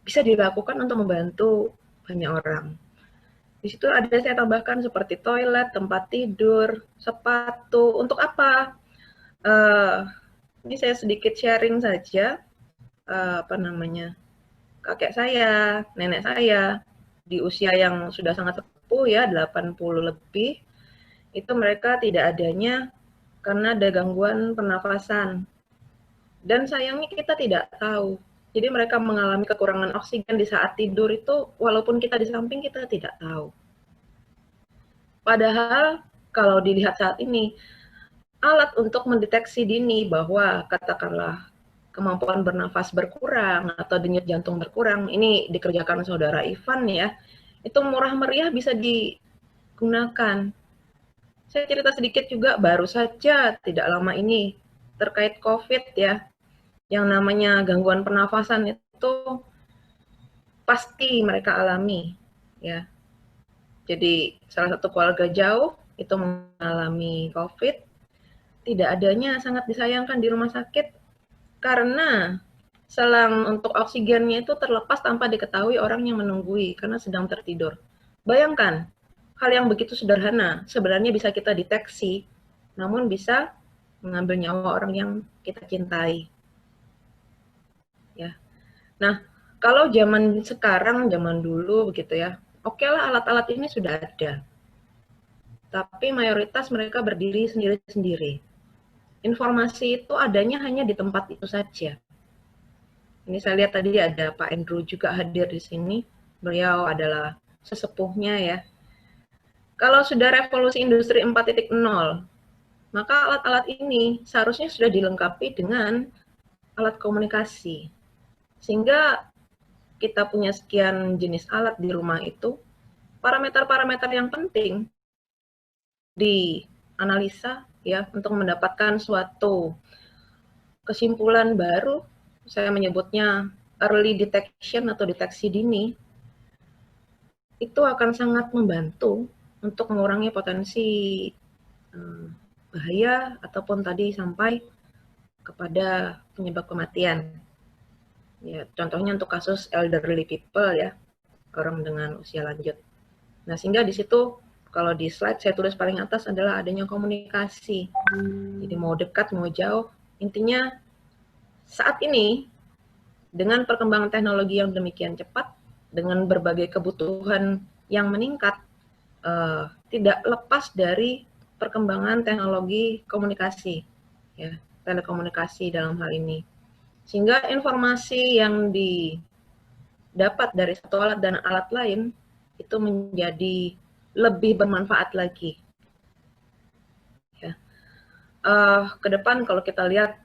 bisa dilakukan untuk membantu banyak orang. Di situ ada saya tambahkan seperti toilet, tempat tidur, sepatu. Untuk apa? Ini saya sedikit sharing saja. Kakek saya, nenek saya di usia yang sudah sangat sepuh ya, 80 lebih. Itu mereka tidak adanya karena ada gangguan pernafasan. Dan sayangnya kita tidak tahu. Jadi mereka mengalami kekurangan oksigen di saat tidur itu, walaupun kita di samping kita tidak tahu. Padahal kalau dilihat saat ini, alat untuk mendeteksi dini bahwa katakanlah kemampuan bernafas berkurang atau denyut jantung berkurang, ini dikerjakan saudara Ivan ya, itu murah meriah bisa digunakan. Saya cerita sedikit juga, baru saja tidak lama ini terkait COVID ya, yang namanya gangguan pernafasan itu pasti mereka alami ya. Jadi salah satu keluarga jauh itu mengalami COVID, tidak adanya sangat disayangkan di rumah sakit karena selang untuk oksigennya itu terlepas tanpa diketahui orang yang menunggui karena sedang tertidur. Bayangkan, hal yang begitu sederhana sebenarnya bisa kita deteksi, namun bisa mengambil nyawa orang yang kita cintai. Ya. Nah, kalau zaman sekarang, zaman dulu begitu ya, oke lah alat-alat ini sudah ada. Tapi mayoritas mereka berdiri sendiri-sendiri. Informasi itu adanya hanya di tempat itu saja. Ini saya lihat tadi ada Pak Andrew juga hadir di sini. beliau adalah sesepuhnya ya. Kalau sudah revolusi industri 4.0, maka alat-alat ini seharusnya sudah dilengkapi dengan alat komunikasi. Sehingga kita punya sekian jenis alat di rumah itu, parameter-parameter yang penting dianalisa ya untuk mendapatkan suatu kesimpulan baru, saya menyebutnya early detection atau deteksi dini, itu akan sangat membantu untuk mengurangi potensi bahaya ataupun tadi sampai kepada penyebab kematian. Ya, contohnya untuk kasus elderly people ya, orang dengan usia lanjut. Nah, sehingga di situ kalau di slide saya tulis paling atas adalah adanya komunikasi. Jadi mau dekat, mau jauh, intinya saat ini dengan perkembangan teknologi yang demikian cepat, dengan berbagai kebutuhan yang meningkat, tidak lepas dari perkembangan teknologi komunikasi, ya, telekomunikasi dalam hal ini. Sehingga informasi yang didapat dari satu alat dan alat lain itu menjadi lebih bermanfaat lagi. Ya. Ke depan kalau kita lihat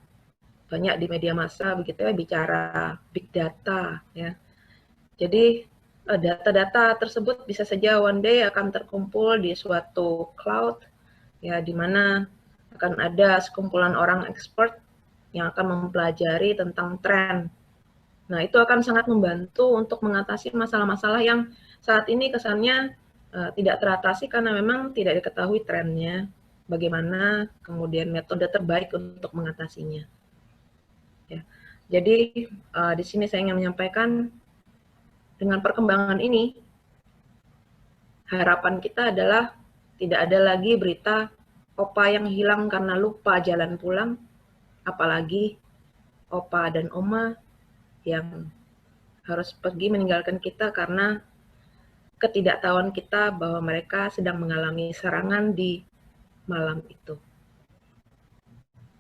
banyak di media massa begitu ya bicara big data ya. Jadi data-data tersebut bisa saja one day akan terkumpul di suatu cloud ya, di mana akan ada sekumpulan orang expert yang akan mempelajari tentang tren. Nah, itu akan sangat membantu untuk mengatasi masalah-masalah yang saat ini kesannya tidak teratasi karena memang tidak diketahui trennya, bagaimana kemudian metode terbaik untuk mengatasinya. Ya. Jadi di sini saya ingin menyampaikan dengan perkembangan ini, harapan kita adalah tidak ada lagi berita opa yang hilang karena lupa jalan pulang, apalagi opa dan oma yang harus pergi meninggalkan kita karena ketidaktahuan kita bahwa mereka sedang mengalami serangan di malam itu.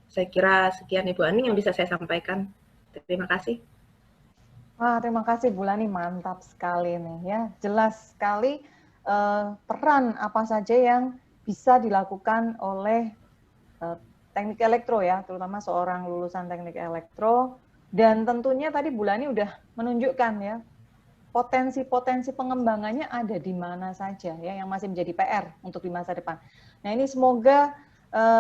Saya kira sekian Ibu Ani yang bisa saya sampaikan. Terima kasih. Wah, terima kasih Bu Lani, mantap sekali nih ya. Jelas sekali peran apa saja yang bisa dilakukan oleh teknik elektro ya, terutama seorang lulusan teknik elektro. Dan tentunya tadi Bu Lani udah menunjukkan ya, potensi-potensi pengembangannya ada di mana saja ya, yang masih menjadi PR untuk di masa depan. Nah ini semoga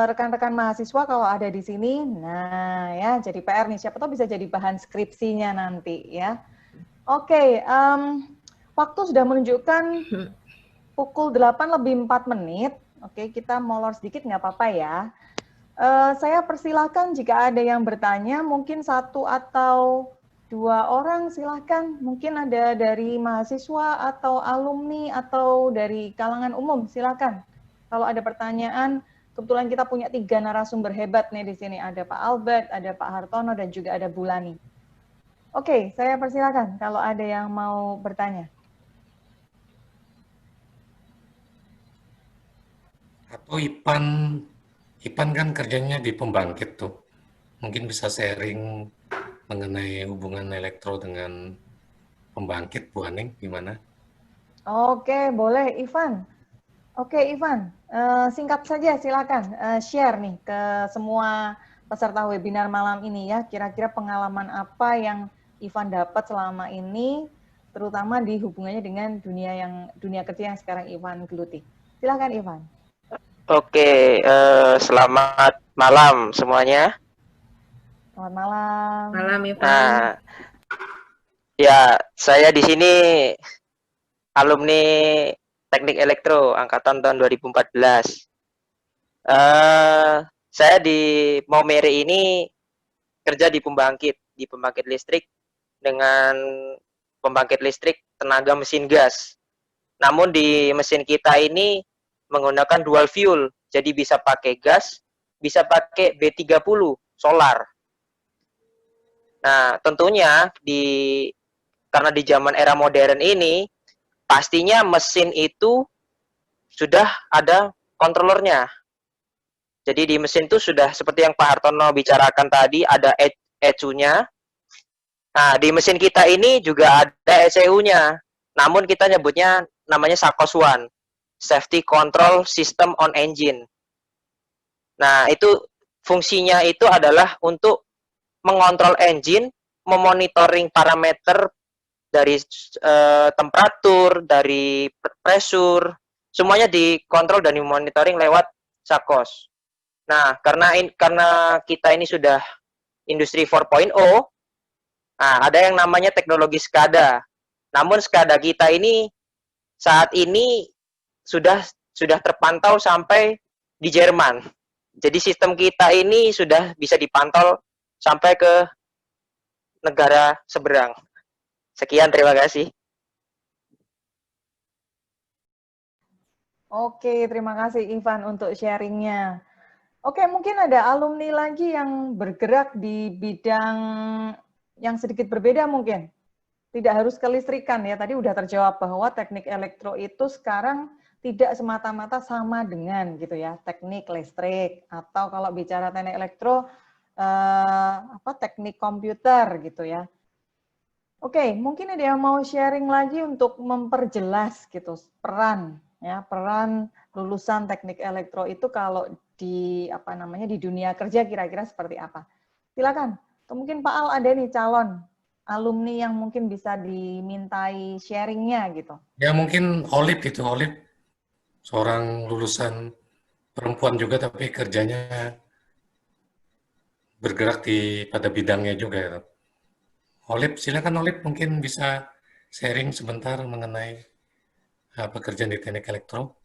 rekan-rekan mahasiswa kalau ada di sini, nah ya jadi PR nih, siapa tahu bisa jadi bahan skripsinya nanti ya. Oke, waktu sudah menunjukkan pukul 8:04. Oke, kita molor sedikit nggak apa-apa ya. Saya persilahkan jika ada yang bertanya, mungkin 1 atau 2 orang silahkan. Mungkin ada dari mahasiswa atau alumni atau dari kalangan umum, silahkan. Kalau ada pertanyaan, kebetulan kita punya 3 narasumber hebat nih di sini. Ada Pak Albert, ada Pak Hartono, dan juga ada Bu Lani. Oke, saya persilahkan kalau ada yang mau bertanya. Atau Ipan kan kerjanya di pembangkit tuh. Mungkin bisa sharing mengenai hubungan elektro dengan pembangkit, Bu Aning, gimana? Oke, boleh Ivan. Oke Ivan, singkat saja silakan share nih ke semua peserta webinar malam ini ya. Kira-kira pengalaman apa yang Ivan dapat selama ini, terutama di hubungannya dengan dunia kerja yang sekarang Ivan geluti. Silakan Ivan. Oke, selamat malam semuanya. Selamat malam. Malam Ivan. Nah, ya saya di sini alumni Teknik Elektro angkatan tahun 2014. Saya di Maumere ini kerja di pembangkit listrik dengan pembangkit listrik tenaga mesin gas. Namun di mesin kita ini menggunakan dual fuel, jadi bisa pakai gas, bisa pakai B30 solar. Nah, tentunya karena di zaman era modern ini pastinya mesin itu sudah ada kontrolernya. Jadi di mesin itu sudah seperti yang Pak Hartono bicarakan tadi, ada ECU-nya. Nah, di mesin kita ini juga ada ECU-nya. namun kita nyebutnya namanya SACOS 1, Safety Control System on Engine. Nah, itu fungsinya itu adalah untuk mengontrol engine, memonitoring parameter dari temperatur, dari pressure, semuanya dikontrol dan dimonitoring lewat SACOS. Nah, karena kita ini sudah industri 4.0, nah, ada yang namanya teknologi SCADA. Namun SCADA kita ini saat ini sudah terpantau sampai di Jerman. Jadi sistem kita ini sudah bisa dipantau sampai ke negara seberang. Sekian, terima kasih. Oke, terima kasih Ivan untuk sharingnya. Oke, mungkin ada alumni lagi yang bergerak di bidang yang sedikit berbeda mungkin. Tidak harus kelistrikan ya, tadi udah terjawab bahwa teknik elektro itu sekarang tidak semata-mata sama dengan gitu ya, teknik listrik, atau kalau bicara teknik elektro, teknik komputer gitu ya. Oke, mungkin ada yang mau sharing lagi untuk memperjelas gitu peran lulusan teknik elektro itu kalau di di dunia kerja kira-kira seperti apa. Silakan. Atau mungkin Pak Al ada nih calon alumni yang mungkin bisa dimintai sharingnya gitu. Ya mungkin Olip itu, Olip seorang lulusan perempuan juga tapi kerjanya bergerak pada bidangnya juga. Olip, silakan Olip mungkin bisa sharing sebentar mengenai pekerjaan di teknik elektro.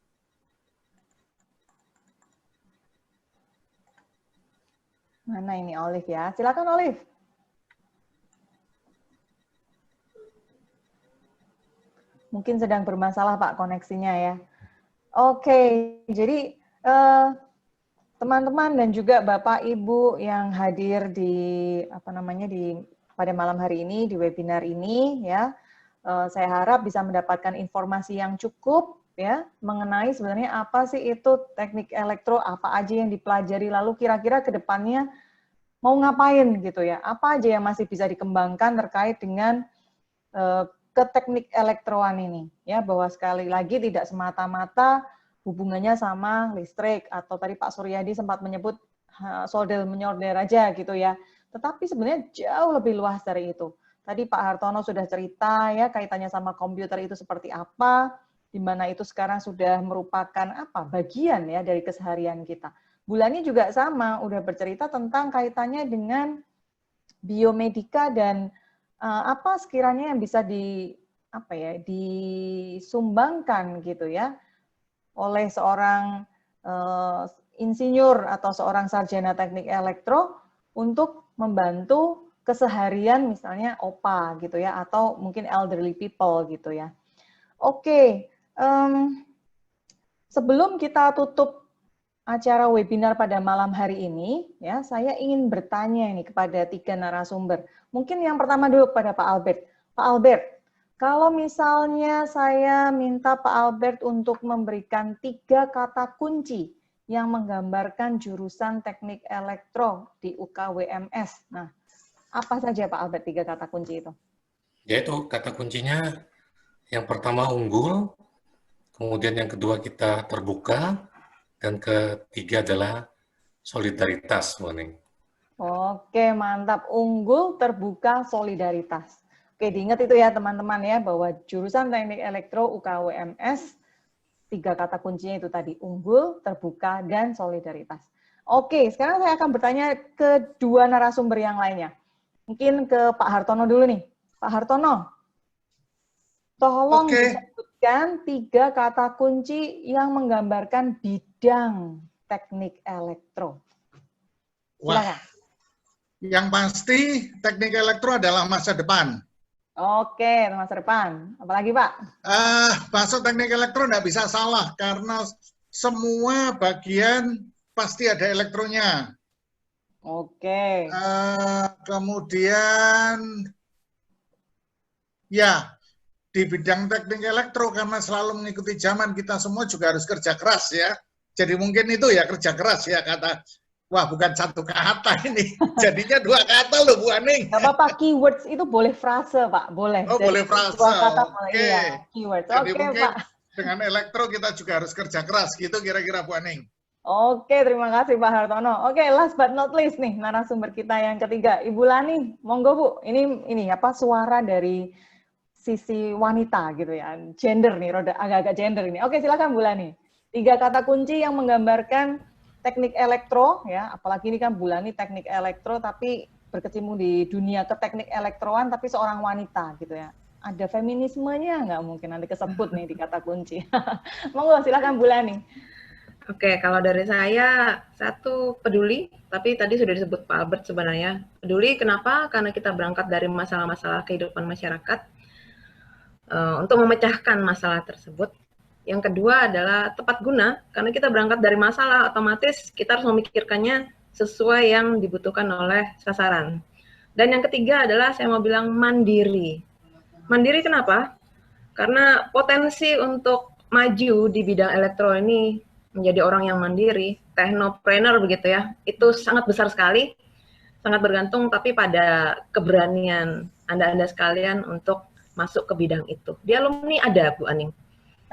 Mana ini Olive ya? Silakan Olive. Mungkin sedang bermasalah Pak koneksinya ya. Oke, jadi teman-teman dan juga Bapak Ibu yang hadir di pada malam hari ini di webinar ini ya, saya harap bisa mendapatkan informasi yang cukup ya mengenai sebenarnya apa sih itu teknik elektro, apa aja yang dipelajari, lalu kira-kira ke depannya mau ngapain gitu ya, apa aja yang masih bisa dikembangkan terkait dengan ke teknik elektroan ini ya, bahwa sekali lagi tidak semata-mata hubungannya sama listrik atau tadi Pak Suryadi sempat menyebut solder menyorder aja gitu ya, tetapi sebenarnya jauh lebih luas dari itu. Tadi Pak Hartono sudah cerita ya kaitannya sama komputer itu seperti apa, di mana itu sekarang sudah merupakan bagian ya dari keseharian kita. Bulani juga sama, udah bercerita tentang kaitannya dengan biomedika dan apa sekiranya yang bisa disumbangkan gitu ya oleh seorang insinyur atau seorang sarjana teknik elektro untuk membantu keseharian misalnya OPA gitu ya, atau mungkin elderly people gitu ya. Oke, sebelum kita tutup acara webinar pada malam hari ini, ya, saya ingin bertanya ini kepada 3 narasumber. Mungkin yang pertama dulu kepada Pak Albert. Pak Albert, kalau misalnya saya minta Pak Albert untuk memberikan 3 kata kunci yang menggambarkan jurusan teknik elektro di UKWMS. Nah, apa saja Pak Albert 3 kata kunci itu? Yaitu kata kuncinya yang pertama unggul, kemudian yang kedua kita terbuka, dan ketiga adalah solidaritas, Moning. Oke, mantap. Unggul, terbuka, solidaritas. Oke, diingat itu ya teman-teman ya, bahwa jurusan teknik elektro UKWMS, 3 kata kuncinya itu tadi, unggul, terbuka, dan solidaritas. Oke, sekarang saya akan bertanya ke 2 narasumber yang lainnya. Mungkin ke Pak Hartono dulu nih. Pak Hartono, tolong disebutkan 3 kata kunci yang menggambarkan bidang teknik elektro. Silakan. Wah, yang pasti teknik elektro adalah masa depan. Oke, masa depan. Apalagi Pak? Masuk teknik elektro nggak bisa salah, karena semua bagian pasti ada elektronya. Oke. Kemudian, ya, di bidang teknik elektro karena selalu mengikuti zaman, kita semua juga harus kerja keras ya. Jadi mungkin itu ya kerja keras ya kata Wah, bukan satu kata ini. Jadinya dua kata loh, Bu Aning. Nggak apa-apa, keywords itu boleh frase, Pak. Boleh. Oh, Jadi, boleh frase. dua kata boleh. Oke. Iya, keywords. Jadi Oke, mungkin Pak. dengan elektro kita juga harus kerja keras gitu kira-kira, Bu Aning. Oke, terima kasih Pak Hartono. Oke, last but not least nih, narasumber kita yang ketiga, Ibu Lani. Monggo Bu, ini apa suara dari sisi wanita gitu ya, gender nih, roda agak-agak gender ini. Oke, silakan Bu Lani. 3 kata kunci yang menggambarkan teknik elektro ya, apalagi ini kan Bu Lani teknik elektro tapi berkecimpung di dunia ke teknik elektroan tapi seorang wanita gitu ya. Ada feminismenya nggak mungkin nanti kesebut nih di kata kunci. Monggo silakan Bu Lani. Oke, kalau dari saya, satu peduli, tapi tadi sudah disebut Pak Albert sebenarnya. Peduli kenapa? Karena kita berangkat dari masalah-masalah kehidupan masyarakat untuk memecahkan masalah tersebut. Yang kedua adalah tepat guna, karena kita berangkat dari masalah, otomatis kita harus memikirkannya sesuai yang dibutuhkan oleh sasaran. Dan yang ketiga adalah saya mau bilang mandiri. Mandiri kenapa? Karena potensi untuk maju di bidang elektro ini menjadi orang yang mandiri, technopreneur begitu ya, itu sangat besar sekali, sangat bergantung tapi pada keberanian Anda sekalian untuk masuk ke bidang itu. Di alumni ada, Bu Aning.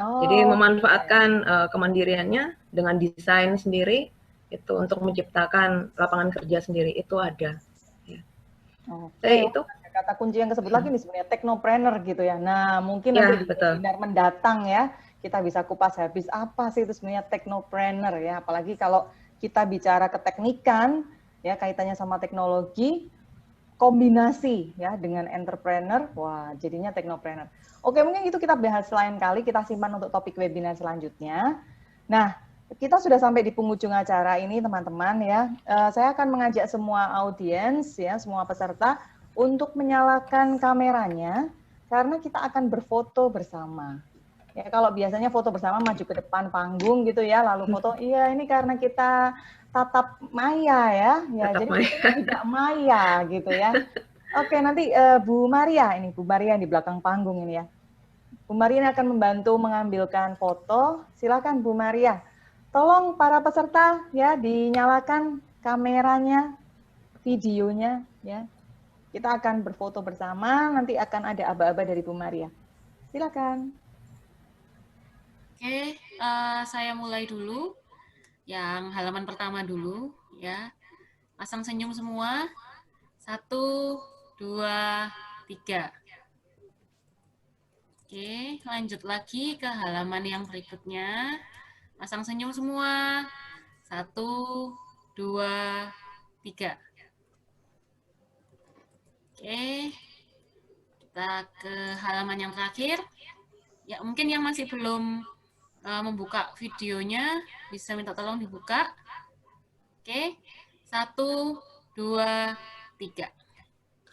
Jadi memanfaatkan kemandiriannya dengan desain sendiri, itu untuk menciptakan lapangan kerja sendiri, itu ada. Ya. Itu kata kunci yang kesebut lagi nih sebenarnya technopreneur gitu ya. Nah, mungkin nanti di webinar mendatang ya, kita bisa kupas habis apa sih itu sebenarnya technopreneur ya, apalagi kalau kita bicara keteknikan ya, kaitannya sama teknologi, kombinasi ya dengan entrepreneur, wah jadinya technopreneur. Oke, mungkin itu kita bahas lain kali, kita simpan untuk topik webinar selanjutnya. Nah, kita sudah sampai di penghujung acara ini teman-teman ya. Saya akan mengajak semua audiens ya, semua peserta untuk menyalakan kameranya karena kita akan berfoto bersama. Ya, kalau biasanya foto bersama maju ke depan panggung gitu ya, lalu foto, iya ini karena kita tatap maya ya, jadi kita tidak maya gitu ya. Oke, nanti Bu Maria yang di belakang panggung ini ya. Bu Maria ini akan membantu mengambilkan foto. Silakan Bu Maria. Tolong para peserta ya dinyalakan kameranya, videonya ya. Kita akan berfoto bersama, nanti akan ada aba-aba dari Bu Maria. Silakan. Oke, saya mulai dulu. Yang halaman pertama dulu, ya. Pasang senyum semua. 1, 2, 3. Oke, lanjut lagi ke halaman yang berikutnya. Pasang senyum semua. 1, 2, 3. Oke, kita ke halaman yang terakhir. Ya, mungkin yang masih belum membuka videonya, bisa minta tolong dibuka. Oke, 1, 2, 3.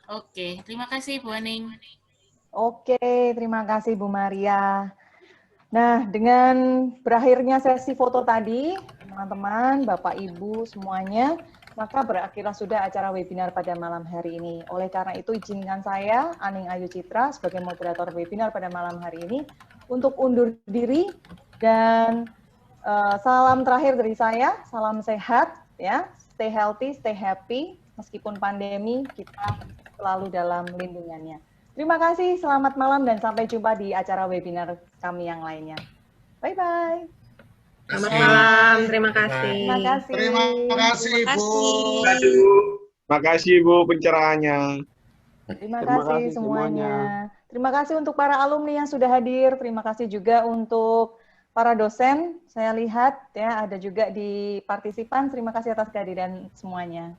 Oke, terima kasih Bu Aning. Oke, terima kasih Bu Maria. Nah, dengan berakhirnya sesi foto tadi, teman-teman, Bapak, Ibu, semuanya, maka berakhirlah sudah acara webinar pada malam hari ini. Oleh karena itu, izinkan saya, Aning Ayu Citra, sebagai moderator webinar pada malam hari ini, untuk undur diri, dan salam terakhir dari saya, salam sehat, ya, stay healthy, stay happy, meskipun pandemi, kita selalu dalam lindungannya. Terima kasih, selamat malam, dan sampai jumpa di acara webinar kami yang lainnya. Bye-bye. Selamat malam, terima kasih. Terima kasih. Terima kasih, Bu. Terima kasih, Bu, pencerahannya. Terima kasih semuanya. Terima kasih untuk para alumni yang sudah hadir. Terima kasih juga untuk para dosen. Saya lihat ya ada juga di partisipan. Terima kasih atas kehadiran semuanya.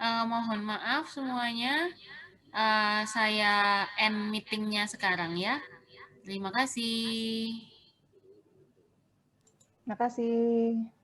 Mohon maaf semuanya. Saya end meetingnya sekarang ya. Terima kasih. Terima kasih.